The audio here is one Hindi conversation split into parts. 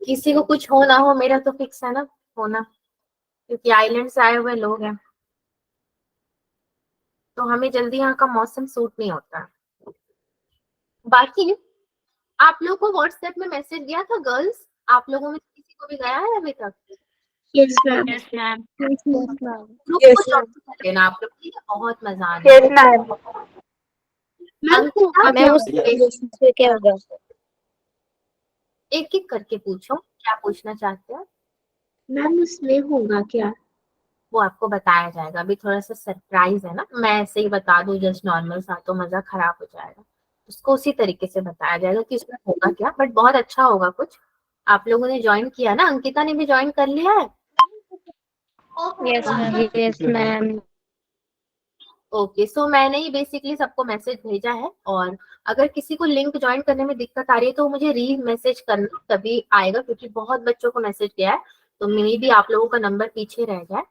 किसी को कुछ हो ना हो, मेरा तो फिक्स है ना होना, क्योंकि आइलैंड से आए हुए लोग हैं, तो हमें जल्दी यहाँ का मौसम सूट नहीं होता। बाकी आप लोगों को व्हाट्सएप में मैसेज गया था गर्ल्स? आप लोगों में किसी को भी गया है अभी तक? Yes ma'am. Yes ma'am. Group Yes, को ma'am. ज्वाइन कर लेना आप लोग, ठीक है? बहुत मजा आने यस वाला है। मैम अंकिता, मैं उससे क्या होगा? एक एक करके पूछो, क्या पूछना चाहते हो? मैम उसमें होगा क्या? वो आपको बताया जाएगा, अभी थोड़ा सा सरप्राइज है ना, मैं ऐसे ही बता दूं जस्ट नॉर्मल सा तो मजा खराब हो जाएगा। उसको उसी तरीके से बताया जाएगा कि उसमें होगा क्या, बट बहुत अच्छा होगा कुछ। आप लोगों ने ज्वाइन किया ना? अंकिता ने भी ज्वाइन कर लिया है? Yes ma'am. Yes ma'am. Okay, so मैंने ही बेसिकली सबको मैसेज भेजा है, और अगर किसी को लिंक ज्वाइन करने में दिक्कत आ रही है तो मुझे री मैसेज करना, तभी आएगा, क्योंकि बहुत बच्चों को मैसेज गया है, तो मे भी आप लोगों का नंबर पीछे रह जाए।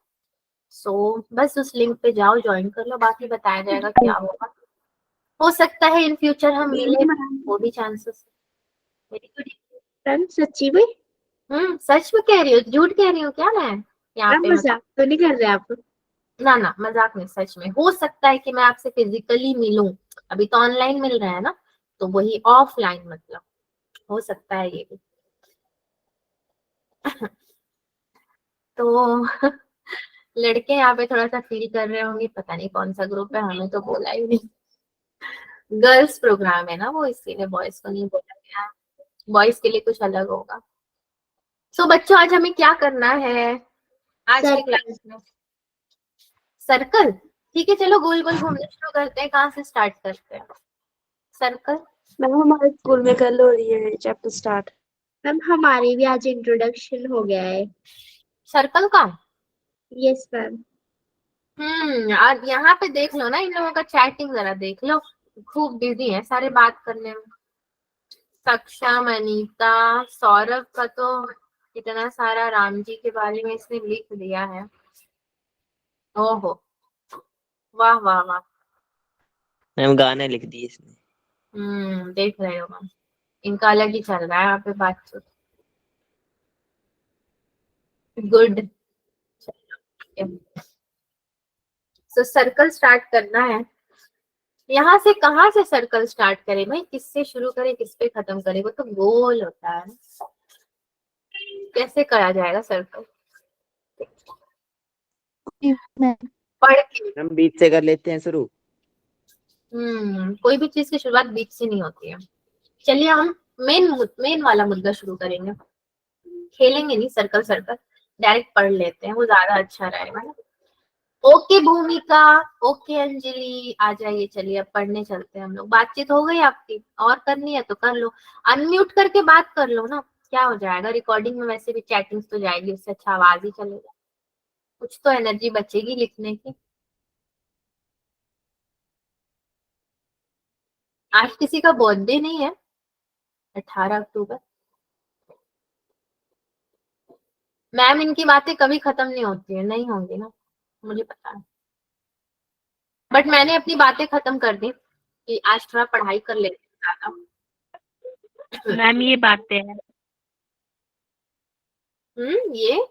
सो बस उस लिंक पे जाओ, ज्वाइन कर लो, बाकी बताया जाएगा क्या होगा। हो सकता है इन फ्यूचर हम मिले, वो भी चांसेस। Very good. मैम सच्ची में? सच में कह रही हो, झूठ कह रही हूँ क्या मैं यहाँ मैम पे? मजाक तो नहीं कर रहे आप? ना ना, मजाक नहीं, सच में हो सकता है कि मैं आपसे फिजिकली मिलूं। अभी तो ऑनलाइन मिल रहा है ना, तो वही ऑफलाइन, मतलब हो सकता है ये भी। तो लड़के यहाँ पे थोड़ा सा फील कर रहे होंगे, पता नहीं कौन सा ग्रुप है, हमें तो बोला ही नहीं। गर्ल्स प्रोग्राम है ना वो, इसीलिए बॉयज को नहीं बोला गया, बॉयज के लिए कुछ अलग होगा। सो बच्चों, आज हमें क्या करना है आज के क्लास में? सर्कल, ठीक है, चलो गोल गोल घूमना शुरू करते हैं। कहाँ से स्टार्ट करते हैं? सर्कल। मैम हमारे स्कूल में कल हो रही है चैप्टर स्टार्ट। मैम हमारी भी आज इंट्रोडक्शन हो गया है। सर्कल का? Yes ma'am. आज यहाँ पे देख लो ना, इन लोगों का चैटिंग जरा देख लो, खूब बिजी है सारे बात करने में। सक्षम, अनीता, सौरभ का तो इतना सारा राम जी के बारे में इसने लिख दिया है। ओहो, वाह वाह वाह। मैम गाना लिख दिए इसने। देख रहे हो मैम, इनका अलग ही चल रहा है यहाँ पे बातचीत। गुड। सो सर्कल स्टार्ट करना है। यहाँ से कहाँ से सर्कल स्टार्ट करें भाई? किससे शुरू करें, किस पे खत्म करें? वो तो गोल होता है, कैसे करा जाएगा सर्कल? पढ़ के। हम बीच से कर लेते हैं शुरू। कोई भी चीज की शुरुआत बीच से नहीं होती है। चलिए हम मेन वाला मुद्दा शुरू करेंगे, खेलेंगे नहीं सर्कल सर्कल, डायरेक्ट पढ़ लेते हैं, वो ज्यादा अच्छा रहेगा ना। ओके भूमिका, ओके अंजलि, आ जाइए, चलिए अब पढ़ने चलते हैं हम लोग। बातचीत हो गई आपकी? और करनी है तो कर लो, अनम्यूट करके बात कर लो ना, क्या हो जाएगा? रिकॉर्डिंग में वैसे भी चैटिंग तो जाएगी, उससे अच्छा आवाज ही चलेगा, कुछ तो एनर्जी बचेगी लिखने की। आज किसी का बर्थडे नहीं है? 18 अक्टूबर। मैम इनकी बातें कभी खत्म नहीं होती है, नहीं होंगी ना, मुझे पता है, बट मैंने अपनी बातें खत्म कर दी कि आज थोड़ा पढ़ाई कर लेते हैं ज्यादा। मैम ये बातें हैं। ये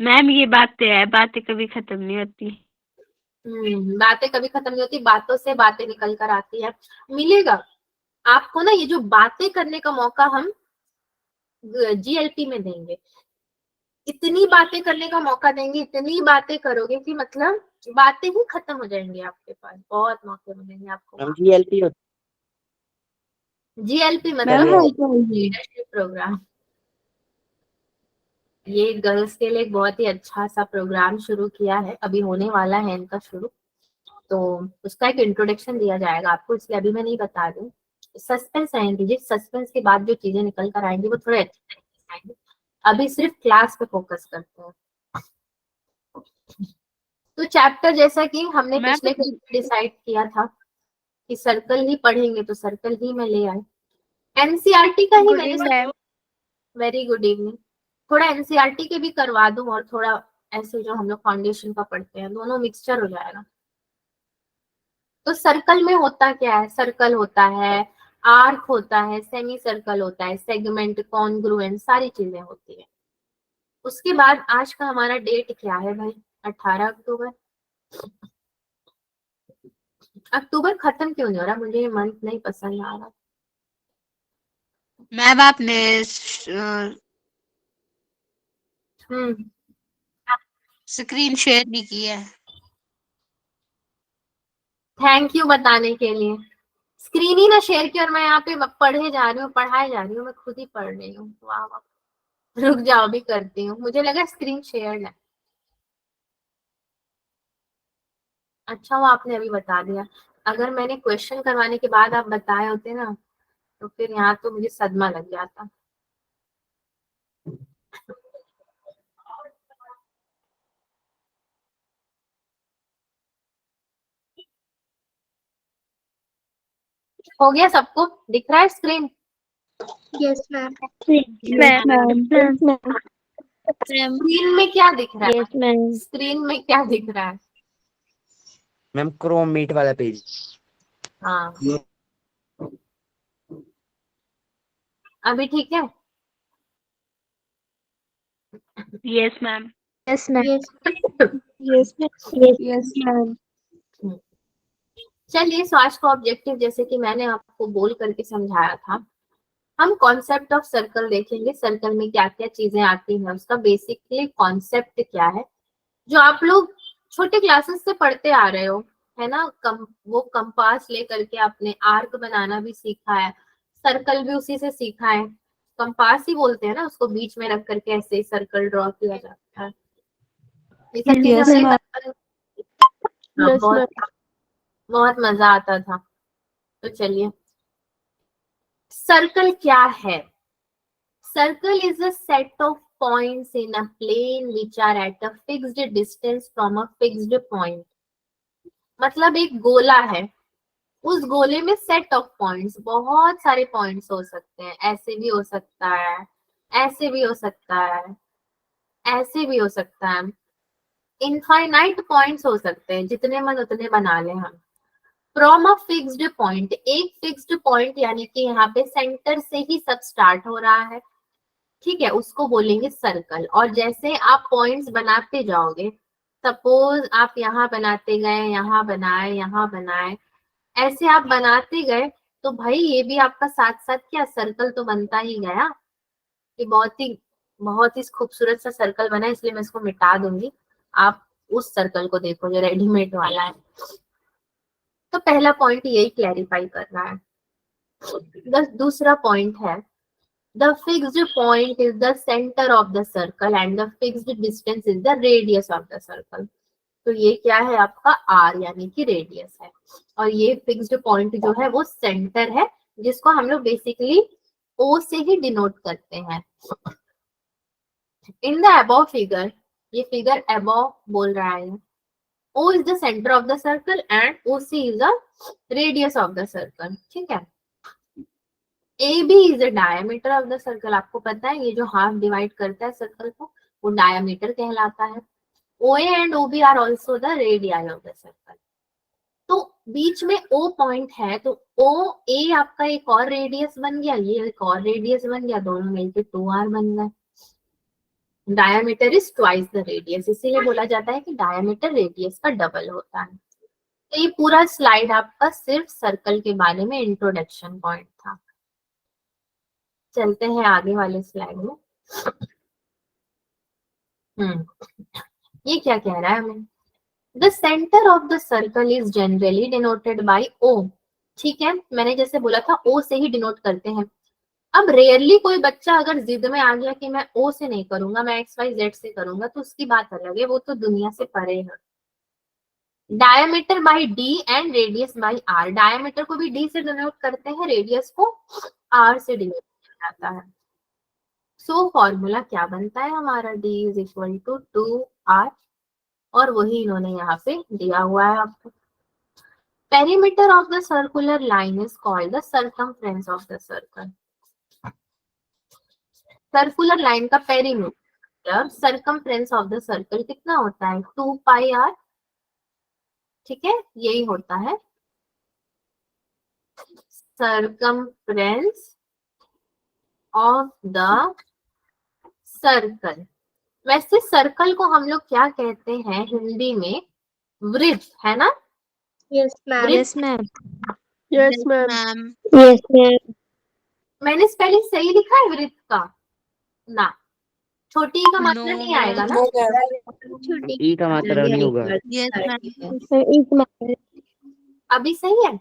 मैम ये बातें हैं, बातें कभी खत्म नहीं होती। बातें कभी खत्म नहीं होती, बातों से बातें निकल कर आती है। मिलेगा आपको ना, ये जो बातें करने का मौका हम जीएलपी में देंगे, इतनी बातें करने का मौका देंगे, इतनी बातें करोगे कि मतलब बातें ही खत्म हो जाएंगी आपके पास, बहुत मौके मिलेंगे आपको। हम जीएलपी होते जीएलपी चलिए। मतलब लीडरशिप प्रोग्राम। ये गर्ल्स के लिए एक बहुत ही अच्छा सा प्रोग्राम शुरू किया है, अभी होने वाला है इनका शुरू, तो उसका एक इंट्रोडक्शन दिया जाएगा आपको, इसलिए अभी मैं नहीं बता दूं, सस्पेंस आएंगी, जिस सस्पेंस के बाद जो चीजें निकल कर आएंगी वो थोड़े अच्छे तरीके से आएंगी। अभी सिर्फ क्लास पे फोकस करते हैं। तो चैप्टर जैसा कि हमने मैम पिछले क्लास में डिसाइड किया था कि सर्कल ही पढ़ेंगे, तो सर्कल ही मैं ले आई। एनसीईआरटी का ही मैंने, वेरी गुड इवनिंग, थोड़ा एनसीईआरटी के भी करवा दूं और थोड़ा ऐसे जो हम लोग फाउंडेशन का पढ़ते हैं, दोनों मिक्सचर हो जाएगा। तो सर्कल में होता क्या है? सर्कल होता है आर्क होता है, सेमी सर्कल होता है, सेगमेंट, कॉन्ग्रुएंट, सारी चीजें होती है। उसके बाद आज का हमारा डेट क्या है भाई? 18 अक्टूबर। अक्टूबर खत्म क्यों नहीं हो रहा? मुझे ये मंथ नहीं पसंद आ रहा। मैम आपने स्क्रीन शेयर नहीं की है। थैंक यू बताने के लिए। स्क्रीन ही ना शेयर की और मैं यहाँ पे पढ़े जा रही हूँ, पढ़ाए जा रही हूँ, मैं खुद ही पढ़ रही हूँ। वाह वाह, रुक जाओ भी करती हूँ, मुझे लगा स्क्रीन शेयर है। अच्छा वो आपने अभी बता दिया। अगर मैंने क्वेश्चन करवाने के बाद आप बताए होते ना तो फिर यहाँ तो मुझे सदमा लग जाता। हो गया सबको? दिख रहा है screen? Yes, ma'am. Ma'am screen में क्या दिख रहा है? Yes ma'am. स्क्रीन में क्या दिख रहा है? मैम क्रोम मीट वाला पेज। हाँ अभी ठीक है? Yes ma'am. Yes, ma'am. Yes. Yes, ma'am. Yes, ma'am. चलिए, so आज का ऑब्जेक्टिव जैसे कि मैंने आपको बोल करके समझाया था, हम कॉन्सेप्ट ऑफ सर्कल देखेंगे। सर्कल में क्या क्या चीजें आती हैं, उसका बेसिकली कॉन्सेप्ट क्या है, जो आप लोग छोटे क्लासेस से पढ़ते आ रहे हो, है ना। वो कंपास लेकर के आपने आर्क बनाना भी सीखा है, सर्कल भी उसी से सीखा है। कंपास ही बोलते हैं ना उसको, बीच में रख करके ऐसे सर्कल ड्रॉ किया जाता है। ये सब चीजें Yes, हमने ma'am. बचपन हाँ, Yes, बहुत ma'am. बहुत मजा आता था। तो चलिए, सर्कल क्या है? Circle is a set of points in a plane which are at a fixed distance from a fixed point. मतलब एक गोला है, उस गोले में सेट ऑफ पॉइंट्स, बहुत सारे पॉइंट्स हो सकते हैं। ऐसे भी हो सकता है, ऐसे भी हो सकता है, ऐसे भी हो सकता है। इनफाइनाइट पॉइंट्स हो सकते हैं, जितने मन उतने बना ले हम। फ्रॉम अ फिक्स्ड पॉइंट, एक फिक्स्ड पॉइंट यानी कि यहाँ पे सेंटर से ही सब स्टार्ट हो रहा है, ठीक है, उसको बोलेंगे सर्कल। और जैसे आप पॉइंट्स बनाते जाओगे, सपोज आप यहाँ बनाते गए, यहाँ बनाए, यहाँ बनाए, ऐसे आप बनाते गए, तो भाई ये भी आपका साथ साथ क्या सर्कल तो बनता ही गया। ये बहुत ही खूबसूरत सा सर्कल बना है, इसलिए मैं इसको मिटा दूंगी। आप उस सर्कल को देखो जो रेडीमेड वाला है। तो पहला पॉइंट यही क्लैरिफाई कर रहा है। दूसरा पॉइंट है, the fixed point is the center of the circle and the fixed distance is the radius of the circle. तो ये क्या है आपका r यानी कि रेडियस है, और ये फिक्स्ड पॉइंट जो है वो सेंटर है, जिसको हम लोग बेसिकली O से ही डिनोट करते हैं। इन द अबव फिगर, ये फिगर अबव बोल रहा है, O is the center of the circle and OC is the radius of the circle, ठीक है। AB is the diameter of the circle, आपको पता है ये जो हाफ डिवाइड करता है सर्कल को वो डायमीटर कहलाता है। OA and OB are also the radii of the circle। तो बीच में O पॉइंट है, तो OA आपका एक और रेडियस बन गया, ये एक और रेडियस बन गया, दोनों मिलकर 2r बन गए। Diameter is twice the radius, इसीलिए बोला जाता है कि डायमीटर रेडियस का डबल होता है। तो ये पूरा स्लाइड आपका सिर्फ सर्कल के बारे में इंट्रोडक्शन पॉइंट था। चलते हैं आगे वाले स्लाइड में। ये क्या कह रहा है हमें? The centre of the circle is generally denoted by O, ठीक है, मैंने जैसे बोला था O से ही डिनोट करते हैं। अब रेयरली कोई बच्चा अगर जिद में आ गया कि मैं O से नहीं करूंगा, मैं XYZ से करूंगा, तो उसकी बात अलग है, वो तो दुनिया से परे है। Diameter by D and radius by R, diameter को भी D से डिनोट करते हैं, रेडियस को R से डिनोट किया जाता है। सो फॉर्मूला क्या बनता है हमारा? D is equal to 2R, और वही इन्होंने यहाँ पे दिया हुआ है आपको। Perimeter of the circular line is called the circumference of the circle. Circular line का perimeter, circumference of the circle कितना होता है? 2πr, ठीक है, यही होता है circumference of the सर्कल। वैसे सर्कल को हम लोग क्या कहते हैं हिंदी में? वृत्त, है ना? Yes, ma'am. वृत्त। Yes ma'am. Yes, ma'am. Yes ma'am. मैंने स्पेलिंग सही लिखा है वृत्त का? ना, छोटी का मात्रा नहीं आएगा ना? ई का मात्रा नहीं होगा। Yes ma'am. अभी सही है?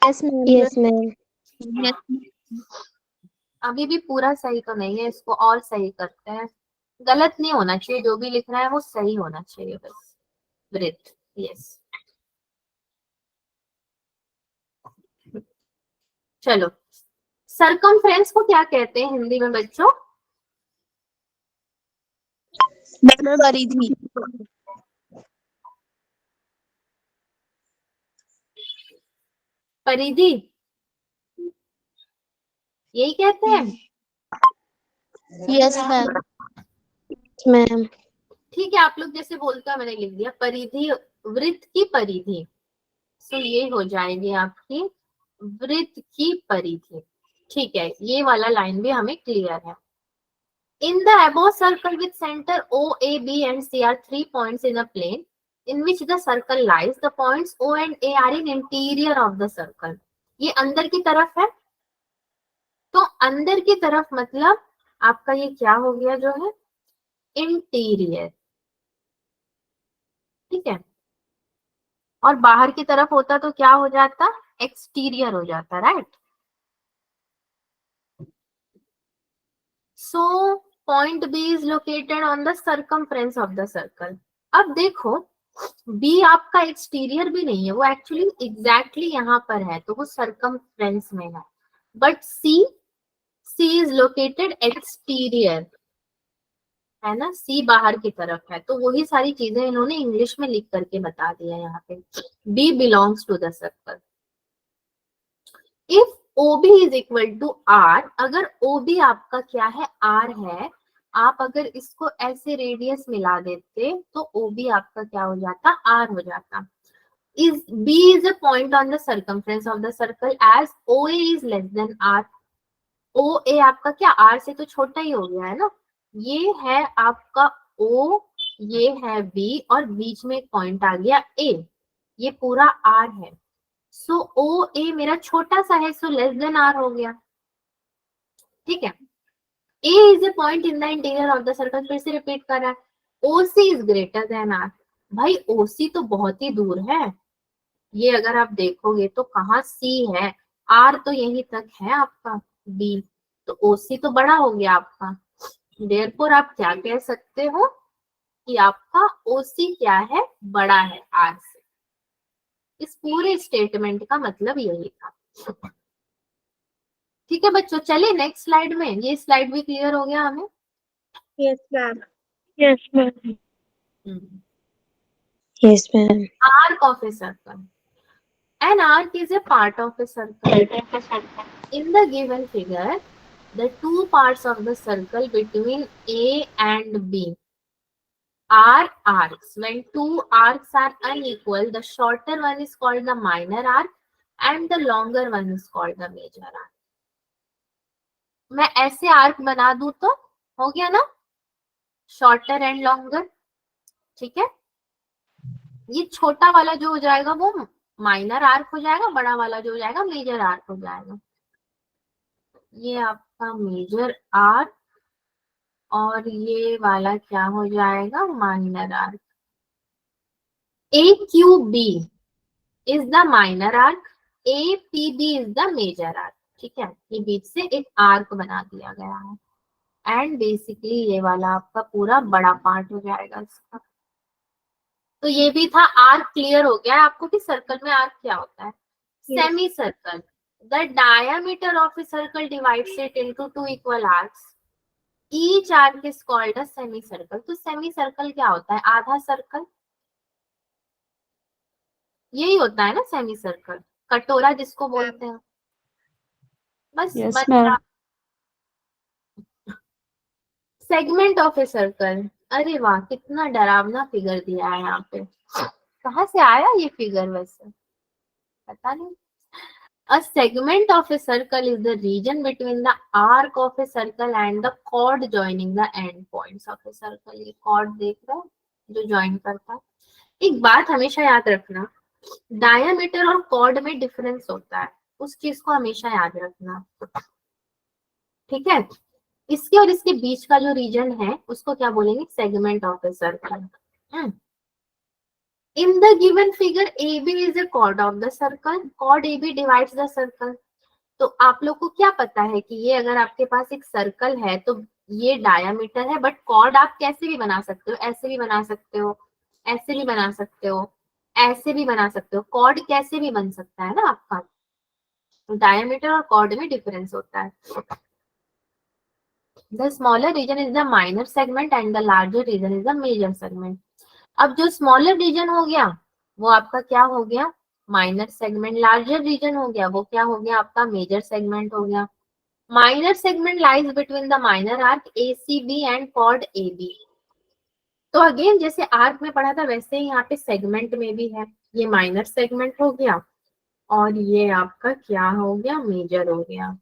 Yes ma'am. अभी भी पूरा सही तो नहीं है, इसको और सही करते हैं। गलत नहीं होना चाहिए, जो भी लिख रहा है वो सही होना चाहिए बस। वृत्त, यस। चलो, सरकमफ्रेंस को क्या कहते हैं हिंदी में बच्चों? परिधि। परिधि, यही कहते हैं? Yes, ma'am. मैम। ठीक है, आप लोग जैसे बोलते हो मैंने लिख दिया परिधि, वृत्त की परिधि। सो ये हो जाएगी आपकी वृत्त की परिधि। ठीक है, ये वाला लाइन भी हमें क्लियर है। In the above circle with center O, A, B and C are 3 points in a plane in which the circle lies. The points O and A are in interior of the circle. ये अंदर की तरफ है, तो अंदर की तरफ मतलब आपका ये क्या हो गया जो है? इंटीरियर। ठीक है, और बाहर की तरफ होता तो क्या हो जाता? एक्सटीरियर हो जाता, right? So point B is located on the circumference of the circle. अब देखो, बी आपका एक्सटीरियर भी नहीं है, वो एक्चुअली एग्जैक्टली यहाँ पर है, तो वो सर्कमफ्रेंस में है। But C is located exterior, है ना? सी बाहर की तरफ है, तो वही सारी चीजें इन्होंने इंग्लिश में लिख करके बता दिया यहाँ पे। B belongs to the circle. If OB is equal to R, अगर OB आपका क्या है? R है। आप अगर इसको ऐसे रेडियस मिला देते तो OB आपका क्या हो जाता? R हो जाता। Is B is a point on the circumference of the circle as OA is less than R. OA आपका क्या? R से तो छोटा ही हो गया है ना? ये है आपका O, ये है B और बीच में एक पॉइंट आ गया A, ये पूरा R है। सो ओ ए मेरा छोटा सा है, सो लेस देन आर हो गया। ठीक है, A is a point in the interior of the circle. फिर से रिपीट कर रहा है, O C is greater than R. भाई ओ सी तो बहुत ही दूर है, ये अगर आप देखोगे तो कहाँ सी है? आर तो यहीं तक है आपका बी, तो ओ सी तो बड़ा हो गया आपका। देयरफॉर आप क्या कह सकते हो कि आपका ओ सी क्या है? बड़ा है आर से। इस पूरे स्टेटमेंट का मतलब यही था। ठीक है बच्चों, चलिए नेक्स्ट स्लाइड में। ये स्लाइड भी क्लियर हो गया हमें? Yes, ma'am. Yes ma'am. Yes ma'am. Arc of a circle. An arc is a part of a circle. In the given figure, the two parts of the circle between A and B are arcs. When two arcs are unequal, the shorter one is called the minor arc and the longer one is called the major arc. मैं ऐसे आर्क बना दूं तो हो गया ना, शॉर्टर एंड लॉन्गर। ठीक है, ये छोटा वाला जो हो जाएगा वो माइनर आर्क हो जाएगा, बड़ा वाला जो हो जाएगा मेजर आर्क हो जाएगा। ये आपका मेजर आर्क और ये वाला क्या हो जाएगा? Minor arc. A Q B is the minor arc, A P B is the major arc. ठीक है, ये बीच से एक आर्क बना दिया गया है एंड बेसिकली ये वाला आपका पूरा बड़ा पार्ट हो जाएगा इसका। तो ये भी था। आर्क क्लियर हो गया है आपको कि सर्कल में आर्क क्या होता है? Semi circle, the diameter of a circle divides it into two equal arcs, each arc is called a semi circle. तो सेमी सर्कल क्या होता है? आधा सर्कल, यही होता है ना सेमी सर्कल, कटोरा जिसको बोलते हैं। बस yes ma'am. Segment of a circle. अरे वाह, कितना डरावना फिगर दिया है यहाँ पे। कहाँ से आया ये फिगर? वैसे पता नहीं। A segment of a circle is the region between the arc of a circle and the chord joining the end points of a circle. ये chord देख रहे हो जो join करता है। एक बात हमेशा याद रखना, डायमीटर और chord में डिफरेंस होता है, उस चीज को हमेशा याद रखना, ठीक है। इसके और इसके बीच का जो रीजन है उसको क्या बोलेंगे, segment of a circle. In the given figure, AB is a chord of the circle. Chord AB divides the circle. तो आप लोग को क्या पता है कि ये अगर आपके पास एक सर्कल है तो ये डायामीटर है, बट कॉर्ड आप कैसे भी बना सकते हो, ऐसे भी बना सकते हो, ऐसे भी बना सकते हो, ऐसे भी बना सकते हो, कॉर्ड कैसे भी बन सकता है ना आपका। डायामीटर और कॉर्ड में डिफरेंस होता है। The smaller region is the minor segment and the larger region is the major segment. अब जो स्मॉलर रीजन हो गया वो आपका क्या हो गया, माइनर सेगमेंट। लार्जर रीजन हो गया वो क्या हो गया आपका, मेजर सेगमेंट हो गया। Minor segment lies between the minor arc ACB and chord AB। तो अगेन जैसे आर्क में पढ़ा था वैसे ही यहाँ पे सेगमेंट में भी है, ये माइनर सेगमेंट हो गया और ये आपका क्या हो गया, मेजर हो गया।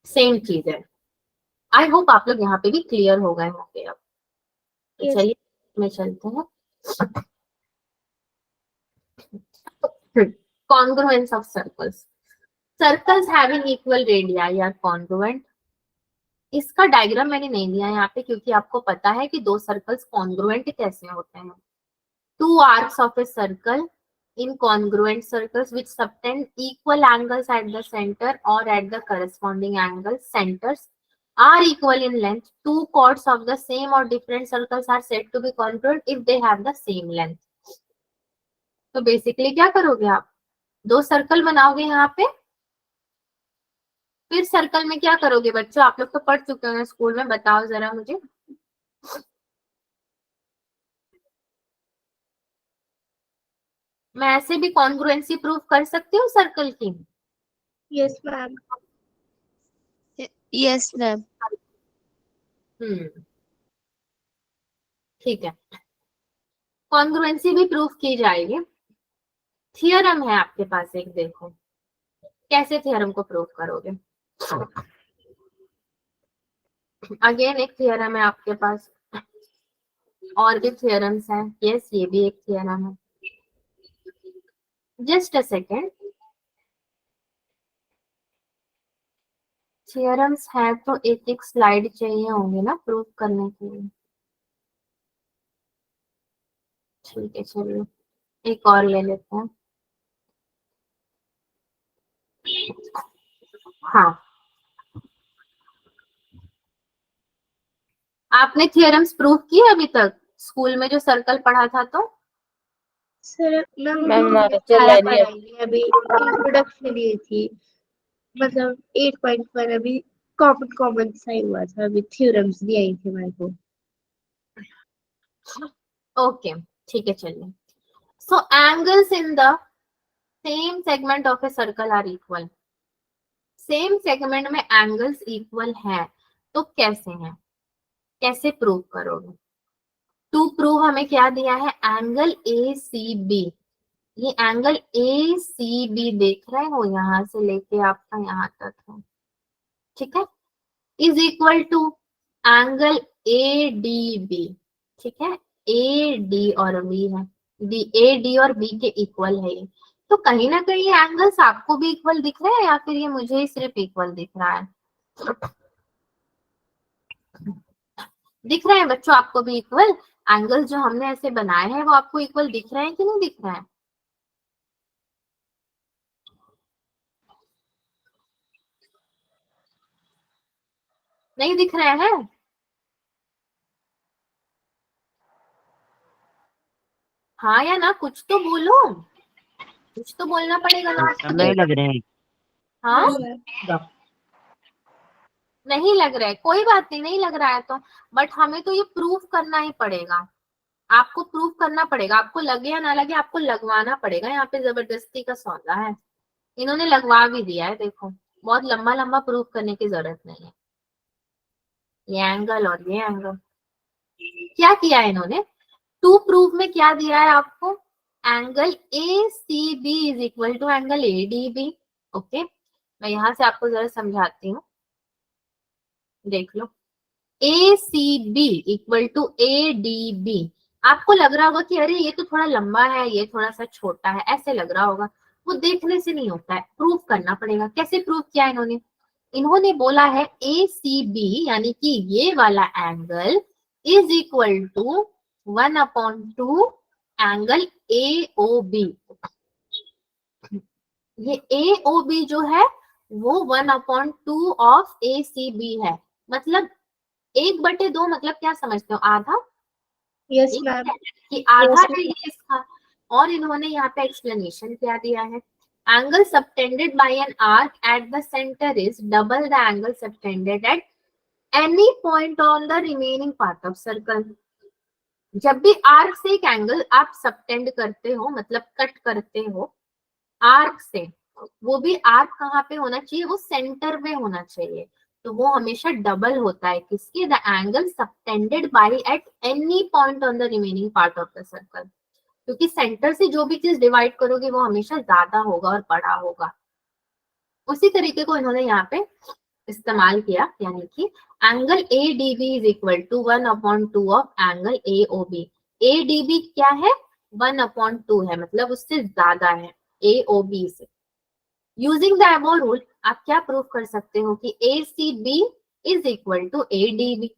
सेम चीज है। आई होप आप लोग यहाँ पे भी क्लियर हो गए होंगे अब। Yes. चलिए में चलते हैं। Congruence of circles. Circles having equal radii are congruent. इसका डायग्राम मैंने नहीं दिया यहाँ पे क्योंकि आपको पता है कि दो सर्कल्स कॉन्ग्रुएंट कैसे होते हैं। Two arcs of a circle incongruent circles which subtend equal angles at the center or at the corresponding angle centers are equal in length. Two chords of the same or different circles are said to be congruent if they have the same length. तो बेसिकली क्या करोगे आप, दो सर्कल बनाओगे यहाँ पे, फिर सर्कल में क्या करोगे बच्चों, आप लोग तो पढ़ चुके हैं स्कूल में, बताओ जरा मुझे। मैं ऐसे भी कॉन्ग्रुएंसी प्रूफ कर सकती हूँ सर्कल की। Yes, ma'am. Yes, ma'am. ठीक है, कॉन्ग्रुएंसी भी प्रूफ की जाएगी। थियरम है आपके पास एक, देखो कैसे थियरम को प्रूफ करोगे। अगेन एक थियरम है आपके पास, और भी थियरम्स हैं। यस, ये भी एक थियरम है। जस्ट अ सेकेंड, थियरम्स है तो एक एक स्लाइड चाहिए होंगे ना प्रूफ करने के लिए। ठीक है, चलिए एक और ले लेते हैं। हाँ, आपने थियरम्स प्रूफ किए अभी तक स्कूल में जो सर्कल पढ़ा था? तो सर मैम हमारा चल सारा रही है। पढ़ाई अभी इंट्रोडक्शन दी थी, मतलब 8.1 अभी कॉमन सा ही हुआ था, अभी थ्योरम्स दी आई थी मेरे को। ओके, ठीक है, चलिए। So angles in the same segment of a circle are equal. Same segment में एंगल्स इक्वल है तो कैसे हैं, कैसे प्रूव करोगे? टू प्रूव हमें क्या दिया है, एंगल ACB। ये एंगल ACB देख रहे हो, यहां से लेके आपका यहाँ तक है, ठीक है, is equal to angle ADB। ठीक है, AD और B है, AD और B के इक्वल है ये। तो कहीं ना कहीं एंगल्स आपको भी इक्वल दिख रहे हैं या फिर ये मुझे ही सिर्फ इक्वल दिख रहा है? दिख रहे हैं बच्चों आपको भी इक्वल? एंगल्स जो हमने ऐसे बनाए हैं वो आपको इक्वल दिख रहे हैं कि नहीं दिख रहे हैं? नहीं दिख रहे हैं? हाँ या ना, कुछ तो बोलो, कुछ तो बोलना पड़ेगा ना। नहीं लग रहे हैं। हाँ, नहीं लग रहा है, कोई बात नहीं, नहीं लग रहा है तो, बट हमें तो ये प्रूफ करना ही पड़ेगा। आपको प्रूफ करना पड़ेगा, आपको लगे या ना लगे आपको लगवाना पड़ेगा। यहाँ पे जबरदस्ती का सौदा है, इन्होंने लगवा भी दिया है। देखो, बहुत लंबा लंबा प्रूफ करने की जरूरत नहीं है। ये एंगल और ये एंगल क्या किया है इन्होंने, टू प्रूफ में क्या दिया है आपको, angle ACB is equal to angle ADB। Okay, मैं यहाँ से आपको जरा समझाती हूँ, देख लो। ACB equal to ADB। आपको लग रहा होगा कि अरे ये तो थोड़ा लंबा है, ये थोड़ा सा छोटा है, ऐसे लग रहा होगा। वो देखने से नहीं होता है, प्रूफ करना पड़ेगा। कैसे प्रूफ किया इन्होंने? इन्होंने बोला है ACB यानी कि ये वाला angle is equal to 1/2 angle AOB। ये AOB जो है वो 1/2 ऑफ ACB है। मतलब 1/2 मतलब क्या समझते हो? आधा। यस एक मैम। है कि आधा Yes, है ये इसका। और इन्होंने यहाँ पे एक्सप्लेनेशन क्या दिया है? Angle subtended bye an arc at the centre is double the angle subtended at any point on the remaining part of circle. जब भी आर्क से एक एंगल आप सबटेंड करते हो, मतलब कट करते हो आर्क से, वो भी आर्क कहाँ पे होना चाहिए? वो सेंटर में होना चाहिए। तो वो हमेशा डबल होता है किसके? The angle subtended by at any point on the remaining part of the circle. क्योंकि सेंटर से जो भी चीज डिवाइड करोगे वो हमेशा ज्यादा होगा और बड़ा होगा। उसी तरीके को इन्होंने यहाँ पे इस्तेमाल किया, यानी कि angle ADB is equal to 1/2 of angle AOB। ADB क्या है? 1/2 है, मतलब उससे ज्यादा है AOB से। यूजिंग द अबव रूल आप क्या प्रूफ कर सकते हो कि ACB is equal to ADB।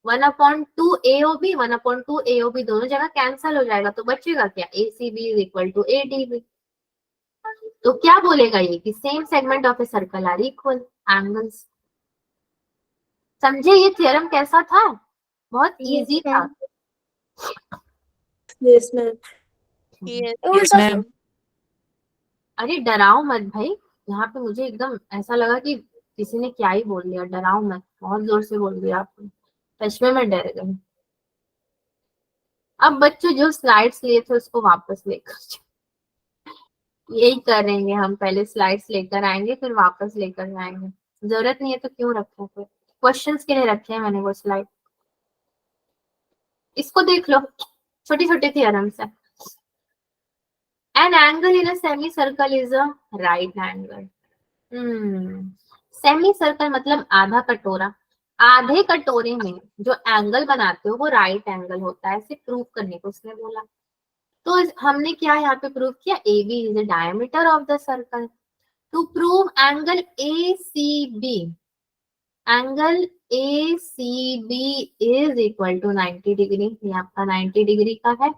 1/2 AOB 1/2 AOB दोनों जगह कैंसल हो जाएगा, तो बचेगा क्या? ACB is equal to ADB। तो क्या बोलेगा ये कि same segment of a circle are equal angles. समझे ये थ्योरम कैसा था? बहुत yes, इजी था। ma'am. Yes, ma'am. Yes, ma'am. अरे डराओ मत भाई, यहाँ पे मुझे एकदम ऐसा लगा कि किसी ने क्या ही बोल दिया। डराओ मत, बहुत जोर से बोल दिया आपने, सच में मैं डर गई। अब बच्चों जो स्लाइड्स लिए थे उसको वापस लेकर यही करेंगे हम, पहले स्लाइड्स लेकर आएंगे फिर वापस लेकर जाएंगे। जरूरत नहीं है तो क्यों रखे? फिर क्वेश्चंस के लिए रखे हैं मैंने वो स्लाइड। इसको देख लो, छोटी छोटी थ्योरम्स है। An angle in a semi circle is a right angle. Semi circle मतलब आधा कटोरा। आधे कटोरे में जो एंगल बनाते हो वो राइट एंगल होता है, ऐसे प्रूव करने को उसने बोला। तो हमने क्या यहाँ पे प्रूव किया? AB is the diameter of the circle. To prove angle ACB, angle ACB is equal to 90 degree. ये आपका 90 डिग्री का है।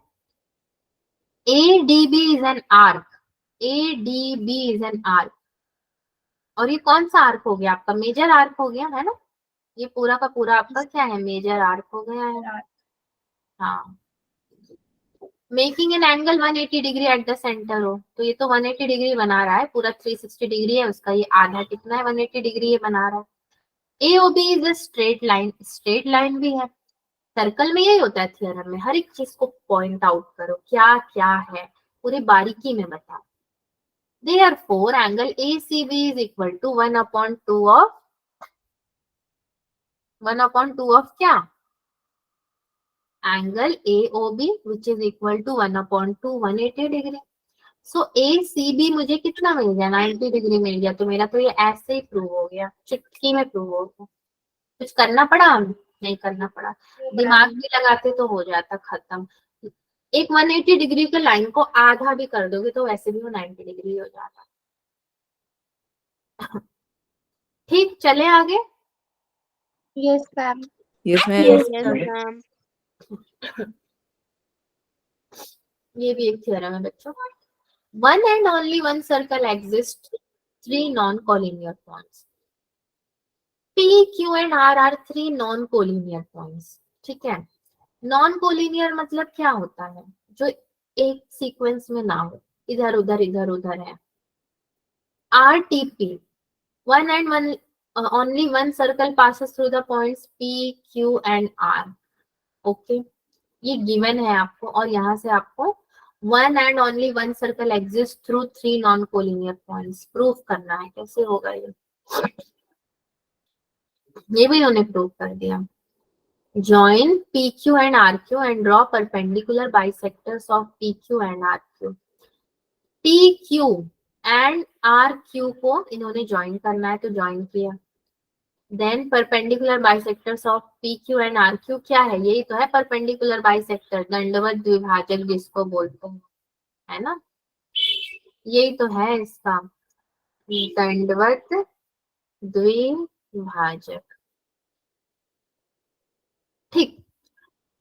ADB is an arc. ADB is an arc. और ये कौन सा आर्क हो गया? आपका मेजर आर्क हो गया है ना। ये पूरा का पूरा आपका क्या है? मेजर आर्क हो गया है। हाँ, making an angle 180 degree at the centre हो, तो ये तो 180 डिग्री बना रहा है, पूरा 360 डिग्री है उसका। ये आधा कितना है? 180 डिग्री ये बना रहा है। AOB is a straight line. Straight line भी है। सर्कल में यही होता है थ्योरम में, हर एक चीज को पॉइंट आउट करो क्या क्या है, पूरी बारीकी में बताओ। Therefore, angle ACB is equal to 1/2 of क्या? Angle AOB which is equal to 1/2 180 degree. So ACB मुझे कितना मिल गया? 90 डिग्री मिल गया। तो मेरा तो ये ऐसे ही प्रूव हो गया, चुटकी में प्रूव हो गया। कुछ करना पड़ा? नहीं करना पड़ा, दिमाग भी लगाते तो हो जाता खत्म। एक 180 डिग्री के लाइन को आधा भी कर दोगे तो वैसे भी वो 90 डिग्री हो जाता। ठीक, चले आगे। Yes, ma'am. Yes, ma'am. Yes, Yes, ma'am. ma'am. ये भी एक थ्योरम है बच्चों। One and only one circle exist three non collinear points. P, Q and R are three non collinear points. ठीक है, नॉन कोलिनियर मतलब क्या होता है? जो एक सीक्वेंस में ना हो, इधर उधर है। RTP, one and one only one circle passes through the points P, Q and R. Okay, ये गिवन है आपको, और यहाँ से आपको one and only one circle exist through three non collinear points proof करना है। कैसे होगा ये भी उन्होंने प्रूव कर दिया। Join PQ and RQ and draw perpendicular bisectors of PQ and R. T Q and R Q को इन्होंने ज्वाइन करना है तो ज्वाइन किया। Then perpendicular bisectors of P Q and R Q क्या है, यही तो है परपेंडिकुलर बाइसेक्टर, दंडवत द्विभाजक जिसको बोलते हैं, है ना, यही तो है इसका दंडवत द्विभाजक। ठीक,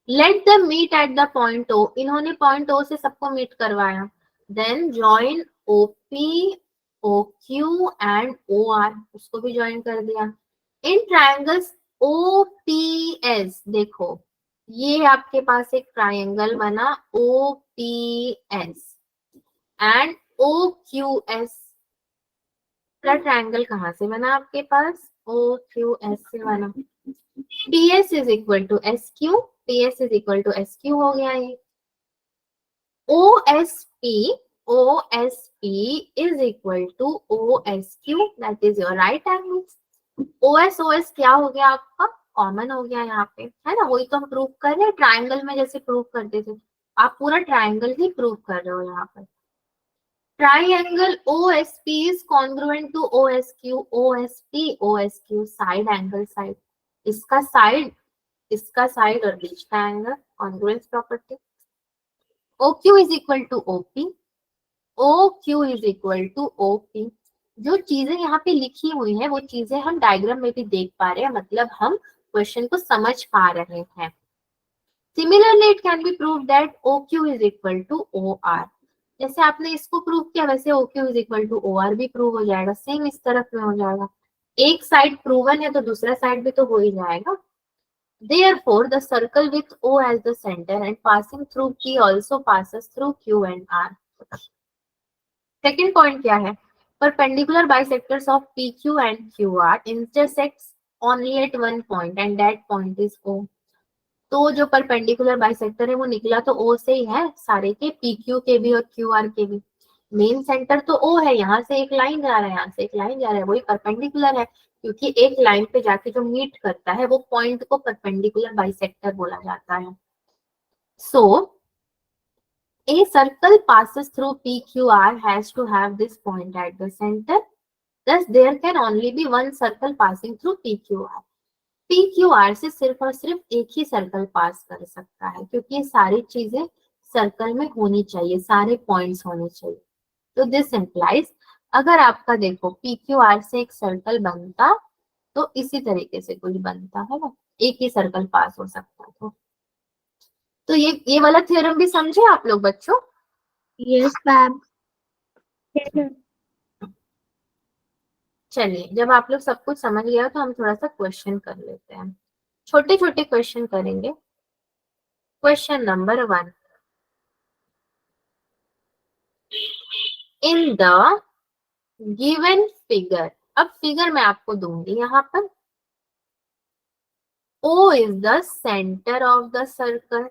let the meet at the point O, इन्होंने पॉइंट ओ से सबको मीट करवाया। Then join O P O Q and O R, उसको भी ज्वाइन कर दिया। In triangles O P S, देखो ये आपके पास एक ट्रायंगल बना O P S and O Q S, triangle कहाँ से बना आपके पास, ओ क्यू एस से बना। P S is equal to S Q, P S is equal to S Q हो गया ये। O S P is equal to O S Q, that is your right angle. O S क्या हो गया आपका, कॉमन हो गया यहाँ पे, है ना, वही तो हम प्रूव कर रहे हैं ट्राइंगल में जैसे प्रूव करते थे, आप पूरा ट्राइंगल ही प्रूव कर रहे हो यहाँ पर। Triangle O S P is congruent to O S Q, O S Q side angle side, इसका साइड और बीच का angle, congruence property. O Q is equal to OP, O Q is equal to OP. जो चीजें यहाँ पे लिखी हुई है वो चीजें हम डायग्राम में भी देख पा रहे हैं, मतलब हम क्वेश्चन को समझ पा रहे हैं। Similarly it can be prove that O Q is equal to O R, जैसे आपने इसको प्रूव किया वैसे O Q is equal to O R भी प्रूव हो जाएगा, सेम इस तरफ में हो जाएगा। एक साइड प्रूवन है तो दूसरा साइड भी तो हो ही जाएगा। Therefore, the circle with O as the center and passing through P also passes through Q and R. Second point क्या है, perpendicular bisectors of PQ and QR intersects only at one point and that point is O. तो जो परपेंडिकुलर बाइसेक्टर है वो निकला तो O से ही है, सारे के PQ के भी और QR के भी। मेन सेंटर तो O है, यहाँ से एक लाइन जा रहा है, यहाँ से एक लाइन जा रहा है, वही परपेंडिकुलर है, क्योंकि एक लाइन पे जाके जो मीट करता है वो पॉइंट को परपेंडिकुलर बाइसेक्टर बोला जाता है। सो a circle passes through PQR has to have this point at the center. Thus, there can only be one circle passing through PQR. PQR से सिर्फ और सिर्फ एक ही सर्कल पास कर सकता है, क्योंकि ये सारी चीजें सर्कल में होनी चाहिए, सारे पॉइंट्स होने चाहिए। तो दिस इम्प्लाइज अगर आपका देखो PQR से एक सर्कल बनता तो इसी तरीके से कुछ बनता है ना, एक ही सर्कल पास हो सकता। तो ये वाला थ्योरम भी समझे आप लोग बच्चों? Yes ma'am. चलिए, जब आप लोग सब कुछ समझ गया तो हम थोड़ा सा क्वेश्चन कर लेते हैं, छोटे छोटे क्वेश्चन करेंगे। Question number 1, in the given figure, अब फिगर मैं आपको दूंगी यहाँ पर, O is the centre of the circle.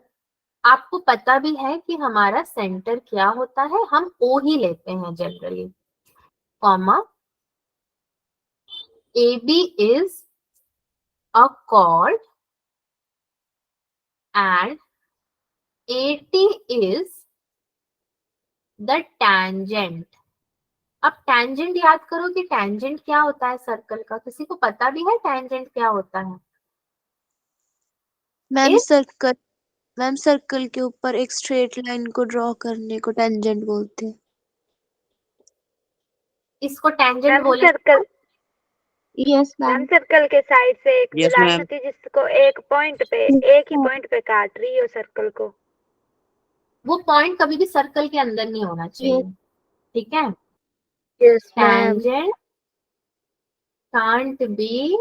आपको पता भी है कि हमारा सेंटर क्या होता है, हम O ही लेते हैं generally, comma AB is a chord and AT is the tangent. अब tangent याद करो कि tangent क्या होता है सर्कल का, किसी को पता भी है tangent क्या होता है? मैम इस सर्कल के ऊपर एक स्ट्रेट लाइन को ड्रॉ करने को टेंजेंट बोलते हैं। इसको tangent मैम बोले, circle, yes ma'am ma'am. Circle के साइड से एक Yes, लाइन ma'am. होती है जिसको एक ही पॉइंट पे काट रही हो सर्कल को। वो पॉइंट कभी भी सर्कल के अंदर नहीं होना चाहिए, ठीक है? Yes ma'am. Tangent can't be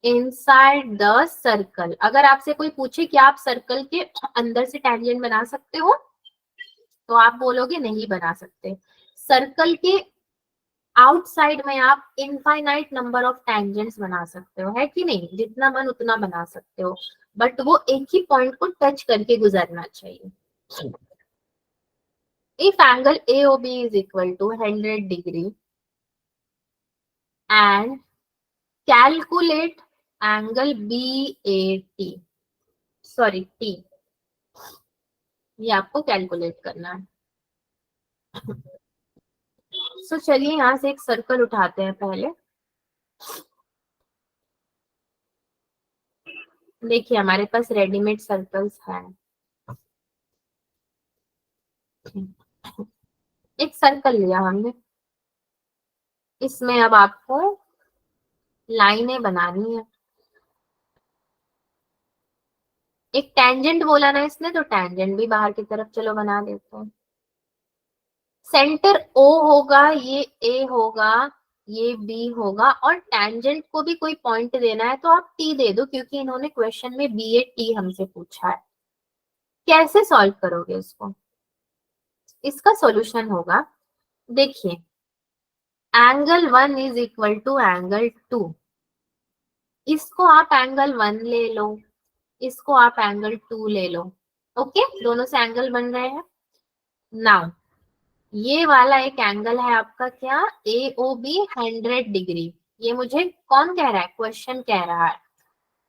inside the circle. अगर आपसे कोई पूछे कि आप सर्कल के अंदर से tangent बना सकते हो तो आप बोलोगे नहीं बना सकते। सर्कल के आउटसाइड में आप इनफाइनाइट नंबर ऑफ टेंजेंट्स बना सकते हो, है कि नहीं, जितना मन उतना बना सकते हो, बट वो एक ही पॉइंट को टच करके गुजरना चाहिए। If angle AOB is equal to 100 degree and calculate angle BAT, sorry T, ये आपको कैलकुलेट करना है। सो चलिए यहाँ से एक सर्कल उठाते हैं पहले। देखिए हमारे पास रेडीमेड सर्कल्स हैं। एक सर्कल लिया हमने, इसमें अब आपको लाइनें बनानी है। एक टेंजेंट बोला ना इसने, तो टेंजेंट भी बाहर की तरफ चलो बना देते हैं। सेंटर O होगा, ये A होगा, ये B होगा, और टेंजेंट को भी कोई पॉइंट देना है तो आप T दे दो, क्योंकि इन्होंने क्वेश्चन में BA T हमसे पूछा है। कैसे सॉल्व करोगे इसको? इसका सॉल्यूशन होगा, देखिए angle 1 is equal to angle 2। इसको आप एंगल 1 ले लो, इसको आप एंगल 2 ले लो। ओके, दोनों से एंगल बन रहे हैं। नाउ ये वाला एक एंगल है आपका क्या, AOB 100 डिग्री। ये मुझे कौन कह रहा है, क्वेश्चन कह रहा है।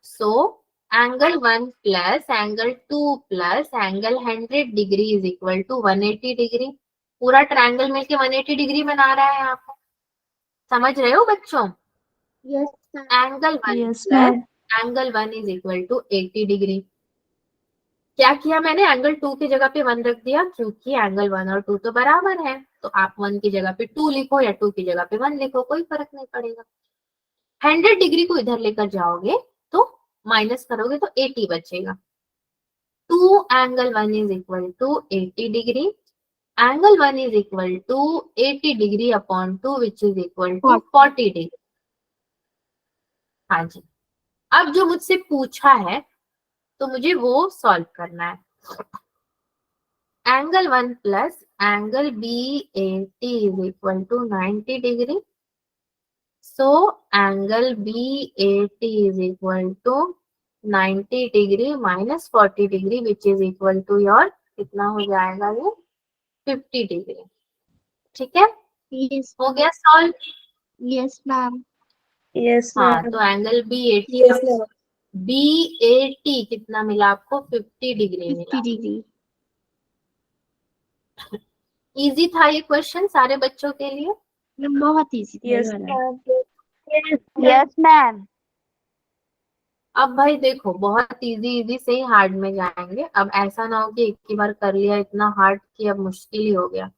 So angle 1 plus angle 2 plus angle 100 degree is equal to 180 degree. पूरा ट्रायंगल मिलके 180 डिग्री बना रहा है यहाँ पे। समझ रहे हो बच्चों? Yes angle 1 Yes, plus ma'am. Angle 1 is equal to 80 degree. क्या किया मैंने, एंगल 2 की जगह पे 1 रख दिया, क्योंकि एंगल 1 और 2 तो बराबर है। तो आप 1 की जगह पे 2 लिखो या 2 की जगह पे 1 लिखो, कोई फर्क नहीं पड़ेगा। 100 डिग्री को इधर लेकर जाओगे तो माइनस करोगे तो 80 बचेगा। 2 angle 1 is equal to 80 degree. Angle 1 is equal to 80 degree upon 2 which is equal to 40 degree. हाँ जी, अब जो मुझसे पूछा है तो मुझे वो सॉल्व करना है। Angle 1 plus angle BAT is equal to 90 degree. So angle BAT is equal to 90 degree minus 40 degree which is equal to your, कितना हो जाएगा ये, 50 डिग्री। ठीक है, यस हो गया सॉल्व। यस मैम Yes, हाँ, ma'am. तो angle BAT, yes ma'am BAT कितना मिला आपको, 50 डिग्री 50 मिला। डिग्री। इजी था ये क्वेश्चन सारे बच्चों के लिए। बहुत इजी था ये Yes, वाला। ma'am. Yes ma'am. अब भाई देखो, बहुत इजी इजी से ही हार्ड में जाएंगे। अब ऐसा ना हो कि एक ही बार कर लिया इतना हार्ड कि अब मुश्किल ही हो गया,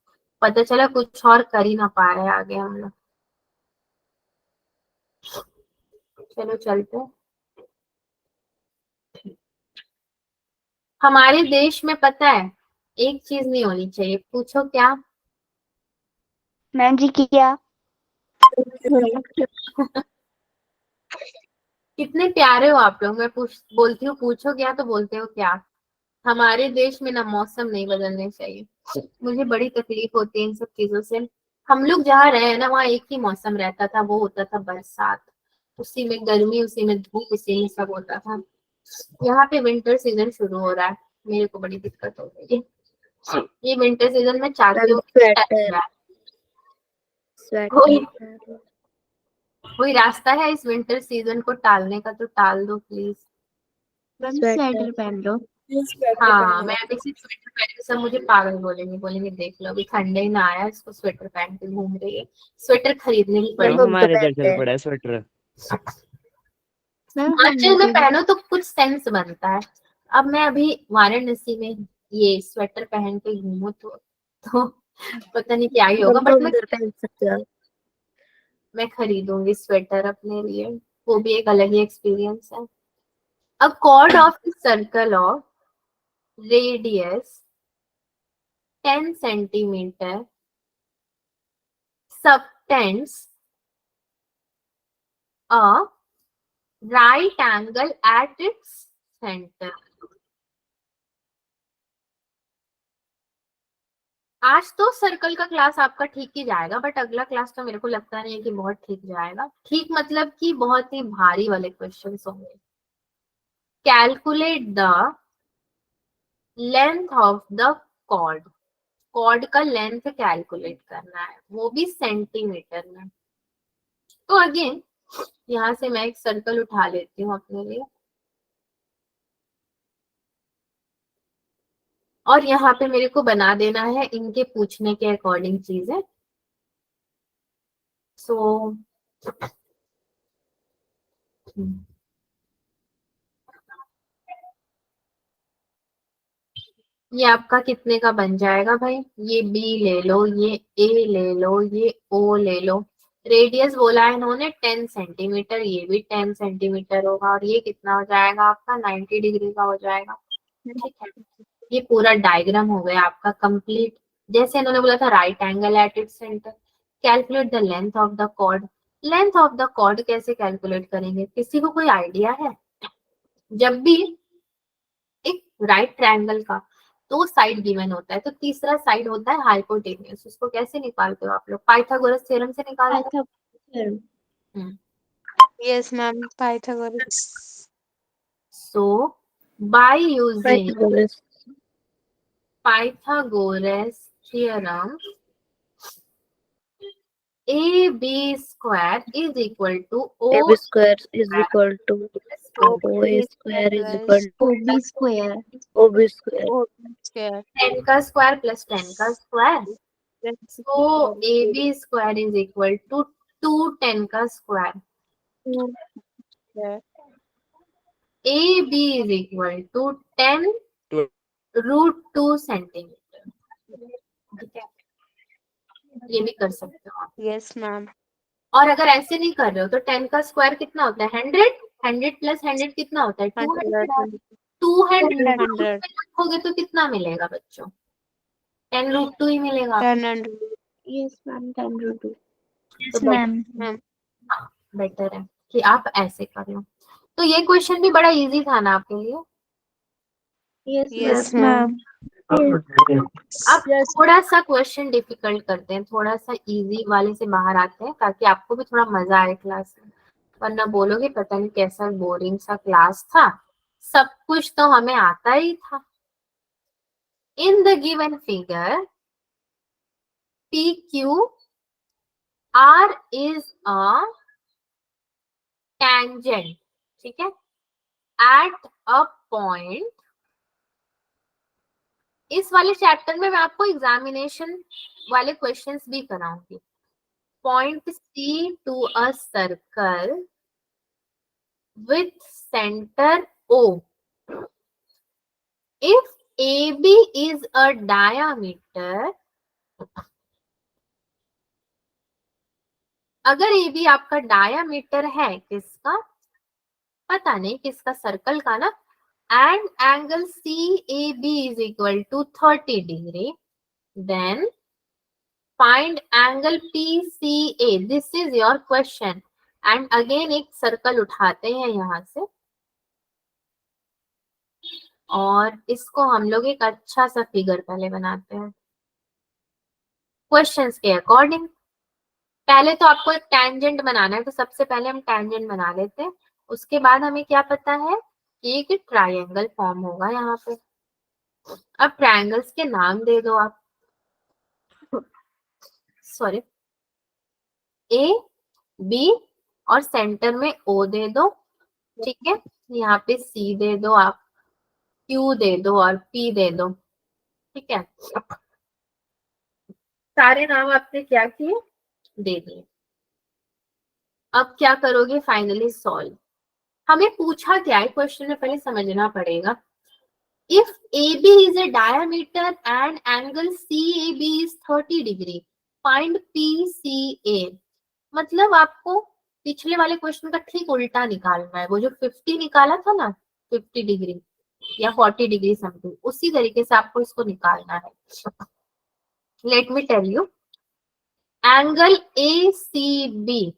पता चला कुछ और कर ही ना पा रहे आगे हम लोग। चलो चलते हैं। हमारे देश में पता है एक चीज नहीं होनी चाहिए, पूछो क्या? मैम जी क्या? कितने प्यारे हो आप लोग। मैं बोलती हूँ पूछो क्या, तो बोलते हो क्या। हमारे देश में ना मौसम नहीं बदलने चाहिए। मुझे बड़ी तकलीफ होती है इन सब चीजों से। हम लोग जहाँ रहे हैं ना, वहाँ एक ही मौसम रहता था, वो होता था बरसात। उसी में गर्मी, उसी में धूप, उसी में सब होता था। यहाँ पे विंटर सीजन शुरू हो रहा है, मेरे को बड़ी दिक्कत हो गई है। ये विंटर सीजन में चाहती हूँ कि टच जाए। कोई स्वेटर कोई रास्ता है इस विंटर सीजन को टालने का, तो टाल दो प्लीज। मैम स्वेटर पहन लो। हाँ, मैं अभी से स्वेटर पहन के सब मुझे पागल बोलेंगे, बोलेंगे देख लो अभी ठंडे ही ना आया, इसको स्वेटर पहन के घूम रही है। स्वेटर खरीदने ही मैम पड़ेगा। हमारे इधर चल पड़ा है स्वेटर। मैम हिमाचल में हम पहनो तो कुछ सेंस बनता है। अब मैं अभी वाराणसी में ये स्वेटर पहन के घूमू तो पता नहीं क्या ही होगा, बट पहन सकते हो। मैं खरीदूंगी स्वेटर अपने लिए, वो भी एक अलग ही एक्सपीरियंस है। अ chord of the circle of radius 10 centimeter subtends a right angle at its center. आज तो सर्कल का क्लास आपका ठीक ही जाएगा, बट अगला क्लास तो मेरे को लगता नहीं है कि बहुत ठीक जाएगा। ठीक मतलब कि बहुत ही भारी वाले क्वेश्चंस होंगे। Calculate the length of the chord. Chord का लेंथ कैलकुलेट करना है, वो भी सेंटीमीटर में। तो अगेन यहाँ से मैं एक सर्कल उठा लेती हूँ अपने लिए। और यहाँ पे मेरे को बना देना है इनके पूछने के अकॉर्डिंग चीजें। सो ये आपका कितने का बन जाएगा भाई? ये बी ले लो, ये ए ले लो, ये ओ ले लो। रेडियस बोला है इन्होंने 10 सेंटीमीटर, ये भी 10 सेंटीमीटर होगा और ये कितना हो जाएगा आपका 90 डिग्री का हो जाएगा। ठीक है, ये पूरा डायग्राम हो गया आपका कंप्लीट। जैसे इन्होंने बोला था right angle at its centre, calculate the length of the chord. Length of the chord कैसे कैलकुलेट करेंगे? किसी को कोई आइडिया है? जब भी एक राइट ट्रायंगल का दो साइड गिवन होता है तो तीसरा साइड होता है हाइपोटेन्यूस, उसको कैसे निकालते हो आप लोग? पाइथागोरस थ्योरम से निकालते हो। Pythagoras. Yes, ma'am. Pythagoras. So by using Pythagoras. Pythagoras theorem, AB square is equal to AB O square is equal to OA square is equal to OB square. OB square. Oh, square. 10 का स्क्वायर प्लस 10 का square. So AB square is equal to 2 10 का square. Square. AB is equal to 10 root 2 centimetre. ठीक है, ये भी कर सकते हो आप। Yes, ma'am. और अगर ऐसे नहीं कर रहे हो तो 10 का स्क्वायर कितना होता है? 100। 100 प्लस 100 कितना होता है? 200। 200 200. रखोगे तो कितना मिलेगा बच्चों? 10 रूट 2 ही मिलेगा। 1000. Yes, ma'am. 10 root 2. तो Ma'am. बेटर है कि आप ऐसे कर लो। तो ये क्वेश्चन भी बड़ा इजी था ना आपके लिए? Yes, Yes, ma'am. ma'am. अब थोड़ा सा क्वेश्चन डिफिकल्ट करते हैं, थोड़ा सा इजी वाले से बाहर आते हैं ताकि आपको भी थोड़ा मजा आए क्लास में, वरना बोलोगे पता नहीं कैसा बोरिंग सा क्लास था, सब कुछ तो हमें आता ही था। In the given figure PQ R is a tangent, ठीक है, at a point। इस वाले चैप्टर में मैं आपको एग्जामिनेशन वाले क्वेश्चंस भी कराऊंगी। Point C to a circle with center O. If AB is a diameter, अगर AB आपका डायामीटर है किसका? पता नहीं किसका, सर्कल का ना, and angle CAB is equal to 30 degree, then find angle PCA. This is your question. And again एक सर्कल उठाते हैं यहाँ से और इसको हम लोग एक अच्छा सा फिगर पहले बनाते हैं क्वेश्चंस के अकॉर्डिंग। पहले तो आपको एक टेंजेंट बनाना है, तो सबसे पहले हम टेंजेंट बना लेते हैं। उसके बाद हमें क्या पता है कि एक ट्रायंगल फॉर्म होगा यहाँ पे। अब ट्रायंगल्स के नाम दे दो आप, सॉरी, A B और सेंटर में O दे दो, ठीक है, यहाँ पे C दे दो आप, Q दे दो और P दे दो, ठीक है। सारे नाम आपने क्या किए? दे दिए। अब क्या करोगे? Finally solve. हमें पूछा क्या है क्वेश्चन में, पहले समझना पड़ेगा। If AB is a diameter and angle CAB is 30 degree, find PCA। मतलब आपको पिछले वाले क्वेश्चन का ठीक उल्टा निकालना है। वो जो 50 निकाला था ना, 50 डिग्री या 40 डिग्री समथिंग, उसी तरीके से आपको इसको निकालना है। Let me tell you, angle ACB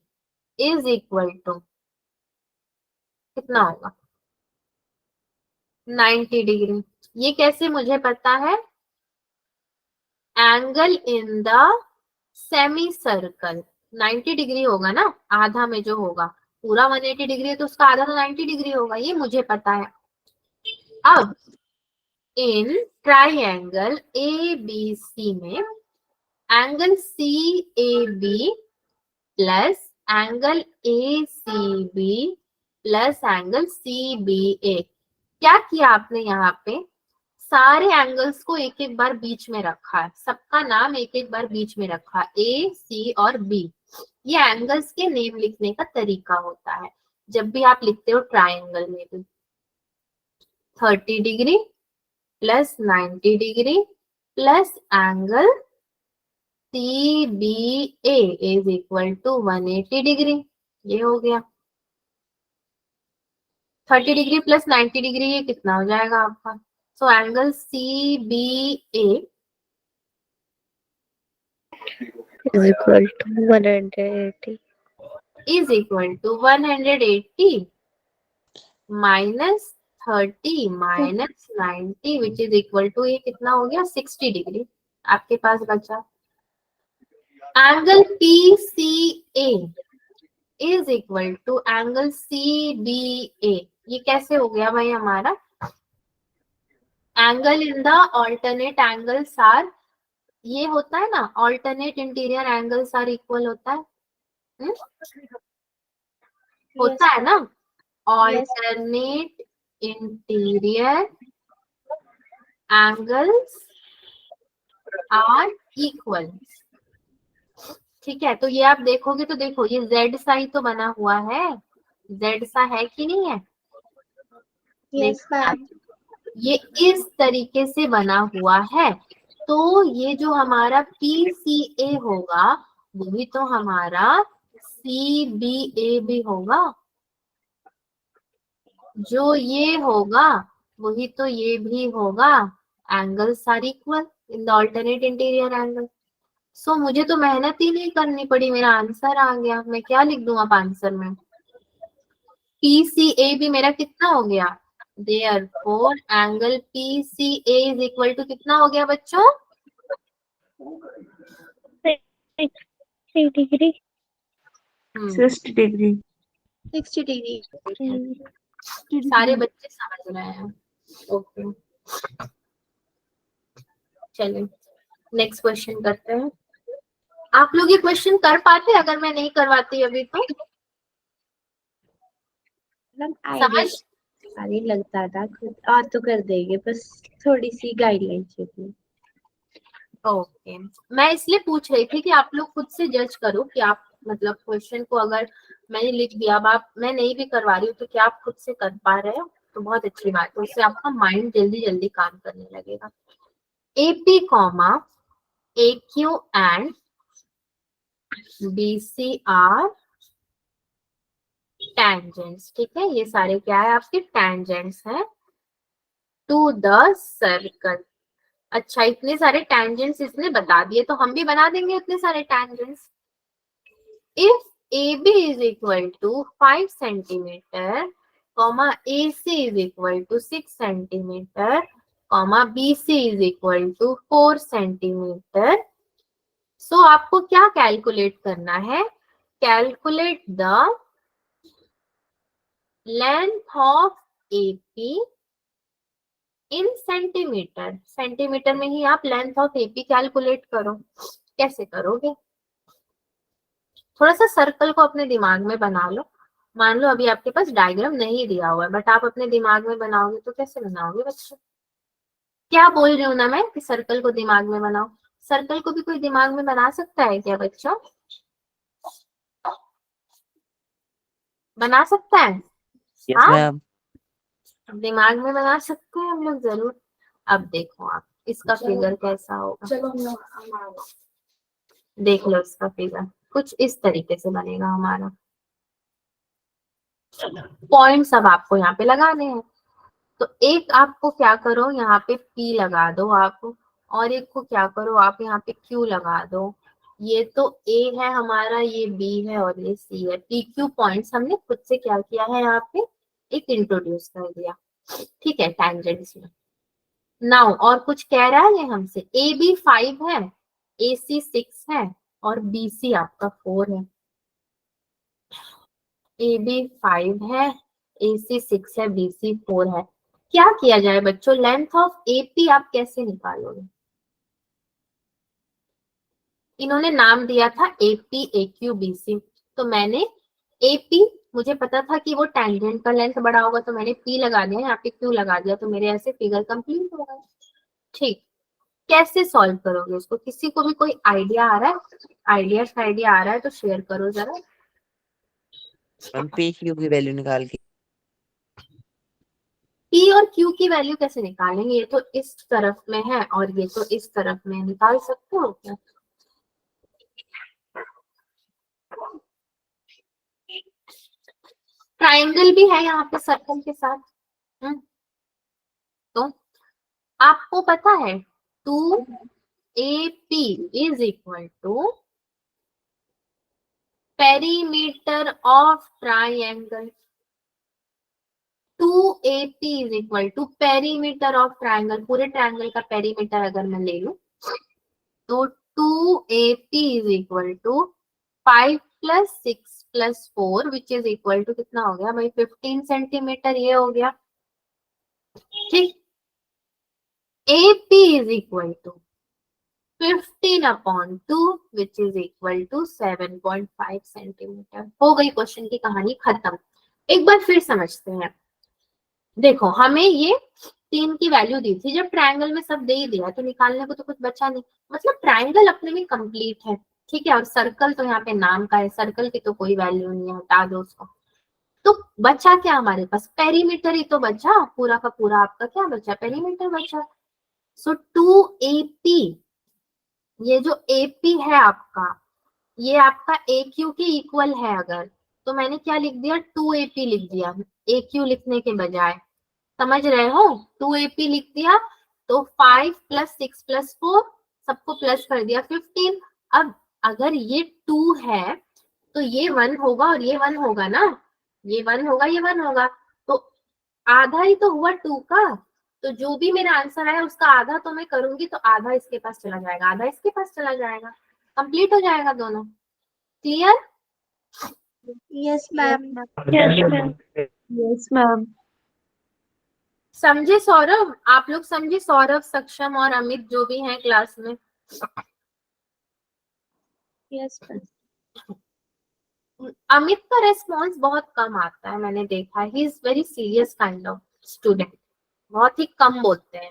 is equal to कितना होगा? 90 डिग्री। ये कैसे मुझे पता है? Angle in the semi circle 90 degree होगा ना, आधा में जो होगा, पूरा 180 डिग्री है तो उसका आधा तो 90 डिग्री होगा, ये मुझे पता है। अब इन ट्राइंगल ABC में angle CAB plus angle ACB plus angle CBA, क्या किया आपने यहाँ पे? सारे एंगल्स को एक एक बार बीच में रखा है, सबका नाम एक एक बार बीच में रखा, ए, सी और बी। ये एंगल्स के नेम लिखने का तरीका होता है जब भी आप लिखते हो ट्राइंगल में भी। 30 degree plus 90 degree plus angle CBA is equal to 180 degree. ये हो गया 30 डिग्री प्लस 90 डिग्री, ये कितना हो जाएगा आपका? So angle CBA is equal to 180. Is equal to 180 minus 30 minus 90 which is equal to, ये कितना हो गया? 60 डिग्री आपके पास बचा। Angle PCA is equal to angle CBA। ये कैसे हो गया भाई हमारा? Angle in the alternate angles are, ये होता है ना, alternate interior angles are equal होता है। होता है ना, alternate interior angles are equal. ठीक है, तो ये आप देखोगे तो देखो ये जेड सा ही तो बना हुआ है, जेड सा है कि नहीं है? Yes ma'am. ये इस तरीके से बना हुआ है, तो ये जो हमारा PCA होगा वही तो हमारा CBA भी होगा, जो ये होगा वही तो ये भी होगा। Angles are equal in the alternate interior angle. So मुझे तो मेहनत ही नहीं करनी पड़ी, मेरा आंसर आ गया। मैं क्या लिख दूं अब आंसर में? PCA भी मेरा कितना हो गया? Therefore angle PCA is equal to कितना हो गया बच्चों? 60 degree. 60 डिग्री। 60 डिग्री। सारे बच्चे समझ रहे हैं? ओके, चलिए नेक्स्ट क्वेश्चन करते हैं। आप लोग ये क्वेश्चन कर पाते अगर मैं नहीं करवाती अभी तो? समझ? अरे लगता था खुद और तो कर देंगे, बस थोड़ी सी गाइडलाइन चाहिए। ओके, मैं इसलिए पूछ रही थी कि आप लोग खुद से जज करो कि आप मतलब क्वेश्चन को अगर मैंने लिख दिया, अब आप, मैं नहीं भी करवा रही हूँ तो क्या आप खुद से कर पा रहे हो? तो बहुत अच्छी बात है, उससे आपका माइंड जल्दी जल्दी काम करने लगेगा। AP comma AQ and BC are tangents. ठीक है, ये सारे क्या है? आपके टेंजेंट्स हैं टू द सर्कल। अच्छा, इतने सारे टेंजेंट्स इसने बता दिए तो हम भी बना देंगे इतने सारे tangents. If AB is equal to 5 centimeter, comma AC is equal to 6 centimeter, comma BC is equal to 4 centimeter. So आपको क्या कैलकुलेट करना है? Calculate the length of AP in centimetre. Centimetre में ही आप लेंथ ऑफ AP कैलकुलेट करो। कैसे करोगे? थोड़ा सा सर्कल को अपने दिमाग में बना लो। मान लो अभी आपके पास डायग्राम नहीं दिया हुआ है, बट आप अपने दिमाग में बनाओगे तो कैसे बनाओगे बच्चों? क्या बोल रही हूँ ना मैं कि सर्कल को दिमाग में बनाओ। सर्कल को भी कोई दिमाग में बना सकता है क्या बच्चों? बना सकता है? यस हाँ, मैम। दिमाग में बना सकते हैं हम लोग जरूर। अब देखो आप इसका फिगर कैसा होगा, देख लो इसका फिगर कुछ इस तरीके से बनेगा हमारा। पॉइंट्स अब आपको यहाँ पे लगाने हैं, तो एक आपको क्या करो यहाँ पे P लगा दो आप, और एक को क्या करो आप यहाँ पे Q लगा दो। ये तो A है हमारा, ये B है और ये C है। PQ पॉइंट्स हमने खुद से क्या किया है यहाँ पे एक इंट्रोड्यूस कर दिया। ठीक है, टेंजेंट्स में। नाउ और कुछ कह रहा है ये हमसे, AB 5 है, AC 6 है और BC आपका 4 है। AB 5 है, AC 6 है, BC 4 है। क्या किया जाए बच्चों? लेंथ ऑफ AP आप कैसे निकालोगे? इन्होंने नाम दिया था AP AQ BC, तो मैंने AP मुझे पता था कि वो टेंजेंट का लेंथ बड़ा होगा तो मैंने P लगा दिया, यहाँ पे Q लगा दिया, तो मेरे ऐसे फिगर कंप्लीट हो गए। ठीक, कैसे सॉल्व करोगे उसको? किसी को भी कोई आइडिया आ रहा है? आइडिया आ रहा है तो शेयर करो जरा। हम पी क्यू की वैल्यू निकाल के। P और Q की वैल्यू कैसे निकालेंगे? ये तो इस तरफ में है और ये तो इस तरफ में, निकाल सकते हो क्या? ट्राइंगल भी है यहाँ पे सर्कल के साथ। तो आपको पता है 2AP is equal to perimeter of triangle. 2AP is equal to perimeter of triangle. पूरे ट्राइंगल का पेरीमीटर अगर मैं ले लूं तो 2AP is equal to 5 + 6 + 4 which is equal to कितना हो गया भाई? 15 सेंटीमीटर ये हो गया। ठीक, AP is equal to 15/2 which is equal to 7.5 centimetre. हो गई क्वेश्चन की कहानी खत्म। एक बार फिर समझते हैं। देखो, हमें ये 3 की वैल्यू दी थी, जब ट्रायंगल में सब दे ही दिया तो निकालने को तो कुछ बचा नहीं, मतलब ट्रायंगल अपने में कंप्लीट है। ठीक है, और सर्कल तो यहाँ पे नाम का है, सर्कल की तो कोई वैल्यू नहीं है, हटा दो उसको। तो बचा क्या हमारे पास? पेरीमीटर ही तो बचा, पूरा का पूरा आपका क्या बचा? पेरीमीटर बचा। सो 2AP, ये जो AP है आपका, ये आपका AQ के इक्वल है अगर, तो मैंने क्या लिख दिया? 2AP लिख दिया AQ लिखने के बजाय। समझ रहे हो? 2AP लिख दिया तो 5 + 6 + 4 सबको प्लस कर दिया 15। अब अगर ये 2 है तो ये 1 होगा और ये 1 होगा ना, ये 1 होगा, ये 1 होगा, तो आधा ही तो हुआ 2 का। तो जो भी मेरा आंसर आया उसका आधा तो मैं करूंगी, तो आधा इसके पास चला जाएगा, आधा इसके पास चला जाएगा, कंप्लीट हो जाएगा दोनों। Clear? Yes ma'am. Yes ma'am. समझे सौरभ? आप लोग समझे? सौरभ, सक्षम और अमित जो भी हैं क्लास में। Yes ma'am. अमित का रेस्पॉन्स बहुत कम आता है, मैंने देखा है। He is very serious kind of student, बहुत ही कम बोलते हैं।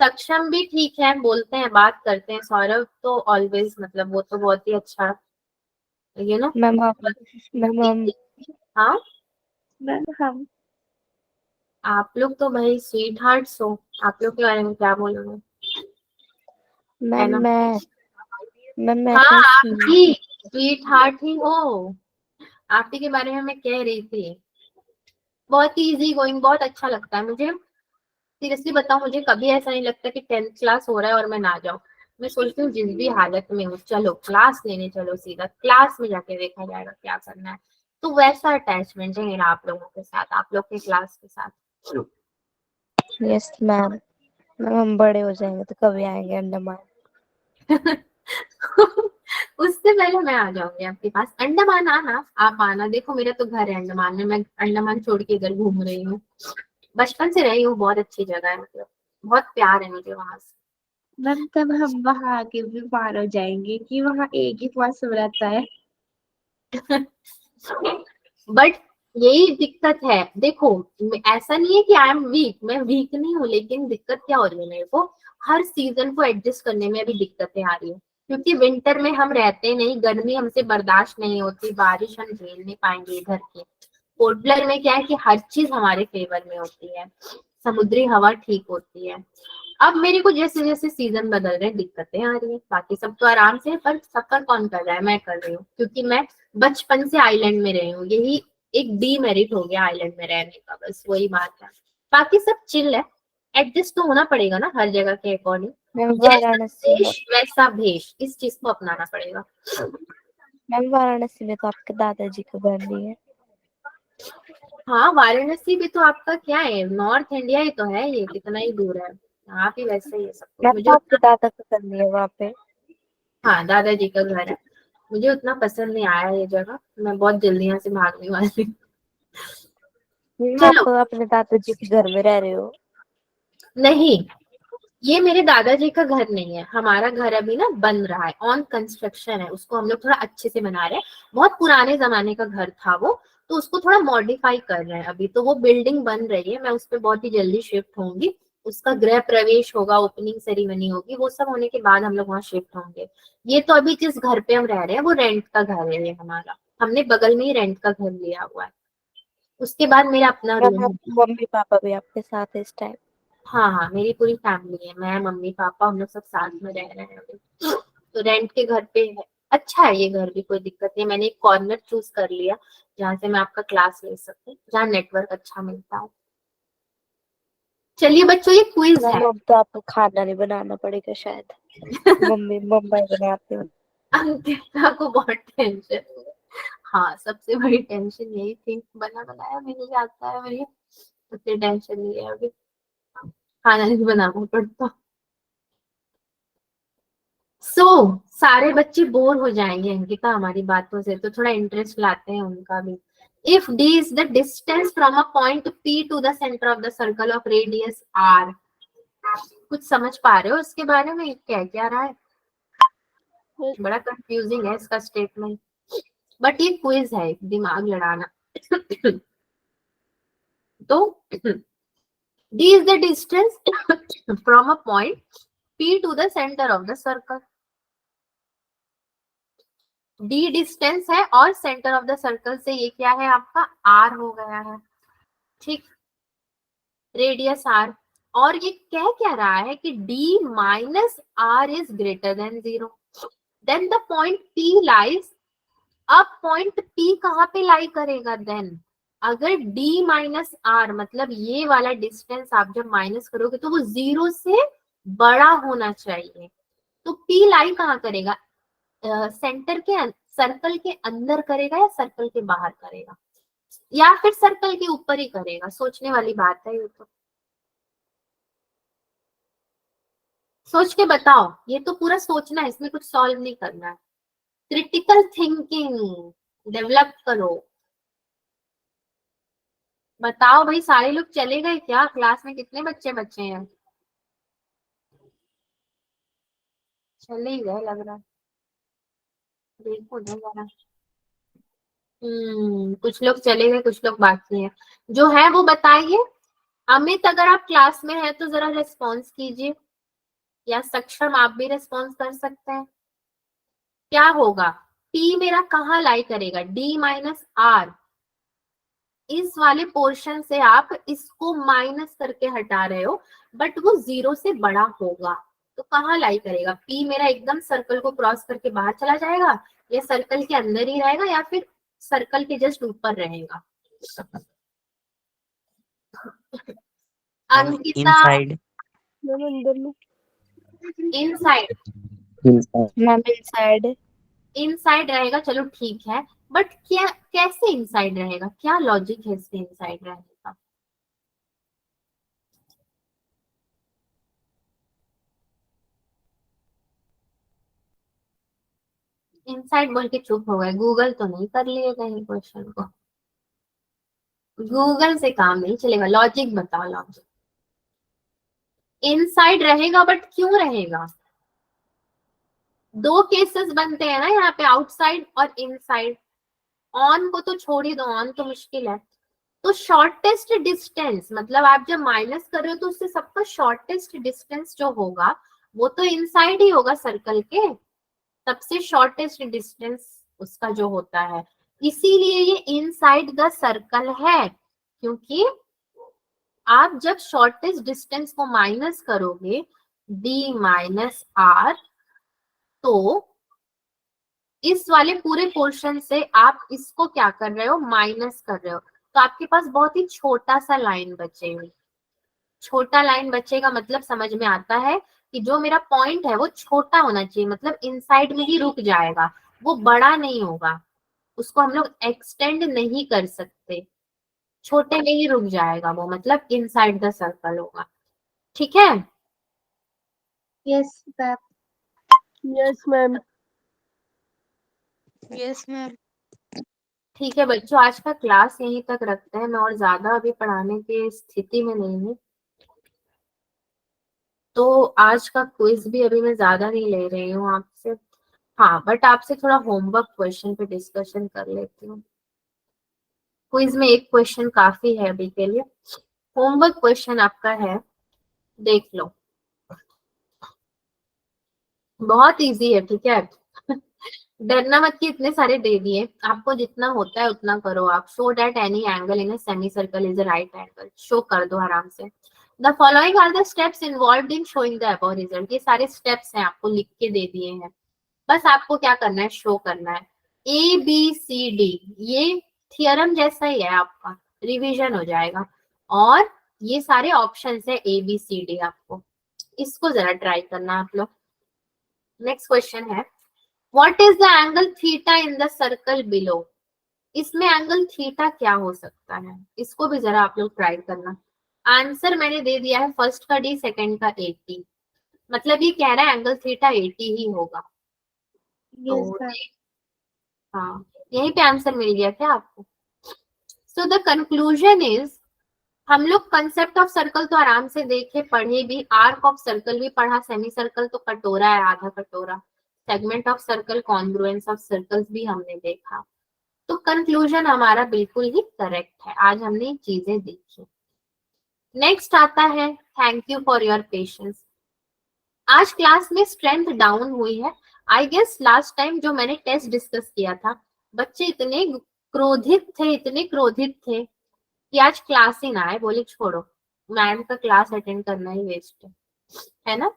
सक्षम भी ठीक है, बोलते हैं, बात करते हैं। सौरभ तो ऑलवेज, मतलब वो तो बहुत ही अच्छा, यू नो। मैम हम हाँ, मैम हम आप लोग तो भाई स्वीट हार्ट्स हो, आप लोग के बारे में क्या बोलूंगा, है मैम ना? मैं हाँ, तो आप सी भी स्वीट हार्ट ही हो। आप ही के बारे में मैं कह रही थी। बहुत ही इजी गोइंग, बहुत अच्छा लगता है मुझे। सीरियसली बताऊं, मुझे कभी ऐसा नहीं लगता कि 10th क्लास हो रहा है और मैं ना जाऊं। मैं सोचती हूँ जिस भी हालत में हूँ, चलो क्लास लेने चलो, सीधा क्लास में जाके देखा जाएगा क्या करना है। तो वैसा अटैचमेंट है मेरा आप लोगों के साथ, आप लोग के क्लास के साथ। यस मैम हम बड़े हो जाएंगे तो कभी आएंगे अंडमान। उससे पहले मैं आ जाऊंगी आपके पास। अंडमान आना, आप आना। देखो मेरा तो घर है अंडमान में, मैं अंडमान छोड़ के इधर घूम रही हूँ, बचपन से रही हूँ। बहुत अच्छी जगह है, मतलब बहुत प्यार है मुझे वहां से। मैम तब हम वहाँ आके बीमार हो जाएंगे कि वहाँ एक ही मौसम रहता है। बट यही दिक्कत है। देखो, ऐसा नहीं है कि आई एम वीक, मैं वीक नहीं हूँ, लेकिन दिक्कत क्या हो रही है मेरे को, हर सीजन को एडजस्ट करने में अभी दिक्कतें आ रही है। क्योंकि विंटर में हम रहते नहीं, गर्मी हमसे बर्दाश्त नहीं होती, बारिश हम झेल नहीं पाएंगे इधर की। पोर्ट ब्लेयर में क्या है कि हर चीज हमारे फेवर में होती है, समुद्री हवा ठीक होती है। अब मेरे को जैसे जैसे सीजन बदल रहे हैं दिक्कतें आ रही है। बाकी सब तो आराम से है, पर सफर कौन कर रहा है? मैं कर रही हूँ, क्योंकि मैं बचपन से आइलैंड में रही हूँ। यही एक डीमेरिट हो गया आइलैंड में रहने का, बस वही बात है। बाकी सब चिल है, एडजस्ट तो होना पड़ेगा ना हर जगह के अकॉर्डिंग। मैम जैसा वाराणसी देश वैसा भेष, इस चीज को अपनाना पड़ेगा। में तो आपके दादाजी का घर भी है। हाँ, वाराणसी भी तो आपका क्या है, नॉर्थ इंडिया ही तो है, ये कितना ही दूर है। यहाँ भी वैसे ही है सब कुछ। मैम मुझे तो आपके दादा का घर भी है वहाँ पे। हाँ, दादाजी का घर है। मुझे उतना पसंद नहीं आया ये जगह, मैं बहुत जल्दी यहाँ से भागने वाली हूँ। चलो, आप अपने दादाजी के घर में रह रहे हो? नहीं, ये मेरे दादाजी का घर नहीं है, हमारा घर अभी ना बन रहा है, ऑन कंस्ट्रक्शन है, उसको हम लोग थोड़ा अच्छे से बना रहे हैं। बहुत पुराने जमाने का घर था वो, तो उसको थोड़ा मॉडिफाई कर रहे हैं अभी। तो वो बिल्डिंग बन रही है, मैं उस पर बहुत ही जल्दी शिफ्ट होंगी। उसका गृह प्रवेश होगा, ओपनिंग सेरेमनी होगी, वो सब होने के बाद हम लोग वहाँ शिफ्ट होंगे। ये तो अभी जिस घर पे हम रह रहे हैं वो रेंट का घर है ये हमारा, हमने बगल में ही रेंट का घर लिया हुआ है। उसके बाद मेरा अपना मैम रूम आप है। मम्मी पापा भी आपके साथ है इस टाइम? हाँ हाँ, मेरी पूरी फैमिली है, मैं मम्मी पापा हम लोग सब साथ में रह रहे हैं अभी। तो रेंट के घर पे है। अच्छा है ये घर भी, कोई दिक्कत नहीं। मैंने एक कॉर्नर चूज कर लिया जहाँ से मैं आपका क्लास ले सकूं, जहाँ नेटवर्क अच्छा मिलता है। चलिए बच्चों, ये क्विज है। मैम अब तो आपको खाना नहीं बनाना पड़ेगा शायद, मम्मी मम्मी बनाते हो। अंकिता को बहुत टेंशन है। हाँ, सबसे बड़ी टेंशन यही थी, बना बनाया मिल जाता है मुझे, उतनी टेंशन नहीं है अभी, खाना नहीं बनाना पड़ता। सारे बच्चे बोर हो जाएंगे अंकिता हमारी बातों से, तो थोड़ा इंटरेस्ट लाते हैं उनका भी। If d is the distance from a point p to the center of the circle of radius r, कुछ समझ पा रहे हो इसके बारे में, क्या क्या रहा है? बड़ा कंफ्यूजिंग है इसका स्टेटमेंट, बट ये क्विज है, दिमाग लड़ाना। तो d is the distance from a point p to the center of the circle। d distance है और सेंटर ऑफ द सर्कल से ये क्या है आपका r हो गया है, ठीक, रेडियस r। और ये कह क्या रहा है कि d minus r is greater than 0, then the point p lies. अब पॉइंट p कहाँ पे लाई करेगा देन? अगर d माइनस r मतलब ये वाला डिस्टेंस आप जब माइनस करोगे तो वो 0 से बड़ा होना चाहिए। तो p लाई कहाँ करेगा? सेंटर के सर्कल के अंदर करेगा या सर्कल के बाहर करेगा, या फिर सर्कल के ऊपर ही करेगा? सोचने वाली बात है ये तो, सोच के बताओ। ये तो पूरा सोचना है, इसमें कुछ सॉल्व नहीं करना है। क्रिटिकल थिंकिंग डेवलप करो। बताओ भाई, सारे लोग चले गए क्या? क्लास में कितने बच्चे बचे हैं? चले ही गए लग रहा है, देखो ना जरा। कुछ लोग चले गए, कुछ लोग बाकी हैं। जो है वो बताइए। अमित, अगर आप क्लास में है तो जरा रेस्पॉन्स कीजिए, या सक्षम आप भी रेस्पॉन्स कर सकते हैं। क्या होगा? P मेरा कहाँ लाई करेगा? D माइनस R, इस वाले पोर्शन से आप इसको माइनस करके हटा रहे हो, बट वो 0 से बड़ा होगा, तो कहाँ लाई करेगा? P मेरा एकदम सर्कल को क्रॉस करके बाहर चला जाएगा, या सर्कल के अंदर ही रहेगा, या फिर सर्कल के जस्ट ऊपर रहेगा? अंकिता, इनसाइड। मैम अंदर में। Inside, ma'am inside. इनसाइड रहेगा, चलो ठीक है। बट क्या, कैसे इनसाइड रहेगा? क्या लॉजिक है इसके इनसाइड रहने का? इनसाइड बोल के चुप हो गए, गूगल तो नहीं कर लिए कहीं क्वेश्चन को? गूगल से काम नहीं चलेगा, लॉजिक बताओ, लॉजिक। इनसाइड रहेगा, बट क्यों रहेगा? दो केसेस बनते हैं ना यहाँ पे, आउटसाइड और इनसाइड। ऑन को तो छोड़ ही दो, ऑन तो मुश्किल है। तो शॉर्टेस्ट डिस्टेंस मतलब आप जब माइनस कर रहे हो तो उससे सबका शॉर्टेस्ट डिस्टेंस जो होगा वो तो इनसाइड ही होगा सर्कल के, सबसे शॉर्टेस्ट डिस्टेंस उसका जो होता है, इसीलिए ये इनसाइड द सर्कल है। क्योंकि आप जब शॉर्टेस्ट डिस्टेंस को माइनस करोगे d माइनस r, तो इस वाले पूरे पोर्शन से आप इसको क्या कर रहे हो? माइनस कर रहे हो। तो आपके पास बहुत ही छोटा सा लाइन बचेगा। छोटा लाइन बचेगा मतलब समझ में आता है कि जो मेरा पॉइंट है वो छोटा होना चाहिए, मतलब इनसाइड में ही रुक जाएगा, वो बड़ा नहीं होगा, उसको हम लोग एक्सटेंड नहीं कर सकते, छोटे में ही रुक जाएगा वो, मतलब इनसाइड द सर्कल होगा। ठीक है? Yes ma'am. Yes ma'am. Yes ma'am. ठीक है बच्चों, आज का क्लास यहीं तक रखते हैं, मैं और ज्यादा अभी पढ़ाने की स्थिति में नहीं हूँ। तो तो आज का क्विज भी अभी मैं ज्यादा नहीं ले रही हूँ आपसे, हाँ बट आपसे थोड़ा होमवर्क क्वेश्चन पे डिस्कशन कर लेती हूँ। क्विज में एक क्वेश्चन काफी है अभी के लिए। होमवर्क क्वेश्चन आपका है, देख लो, बहुत इजी है, ठीक है। डरना मत कि इतने सारे दे दिए, आपको जितना होता है उतना करो आप। Show that any angle in a semi circle is a right angle, show कर दो आराम से। The following are the steps involved in showing the above result, ये सारे स्टेप्स हैं, आपको लिख के दे दिए हैं, बस आपको क्या करना है, शो करना है। ए बी सी डी, ये थियरम जैसा ही है, आपका रिवीजन हो जाएगा। और ये सारे ऑप्शंस है ए बी सी डी, आपको इसको जरा ट्राई करना आप लोग। नेक्स्ट क्वेश्चन है, what is the angle theta in the circle below, इसमें एंगल थीटा क्या हो सकता है, इसको भी जरा आप लोग ट्राई करना। आंसर मैंने दे दिया है, फर्स्ट का डी, सेकंड का 80, मतलब ये कह रहा है एंगल थीटा 80 ही होगा। यस तो मैम। हाँ, यहीं पे आंसर मिल गया क्या आपको? सो द कंक्लूजन इज, हम लोग कंसेप्ट ऑफ सर्कल तो आराम से देखे पढ़े भी, आर्क ऑफ सर्कल भी पढ़ा, सेमी सर्कल तो कटोरा है, आधा कटोरा, segment of circle, congruence of circles भी हमने देखा। तो कंक्लूजन हमारा बिल्कुल ही करेक्ट है, आज हमने ये चीजें देखी। नेक्स्ट आता है, thank you for your patience. आज क्लास में स्ट्रेंथ डाउन हुई है। आई गेस लास्ट टाइम जो मैंने टेस्ट डिस्कस किया था, बच्चे इतने क्रोधित थे, इतने क्रोधित थे कि आज क्लास ही ना आए, बोले छोड़ो, मैम का क्लास अटेंड करना ही वेस्ट है ना।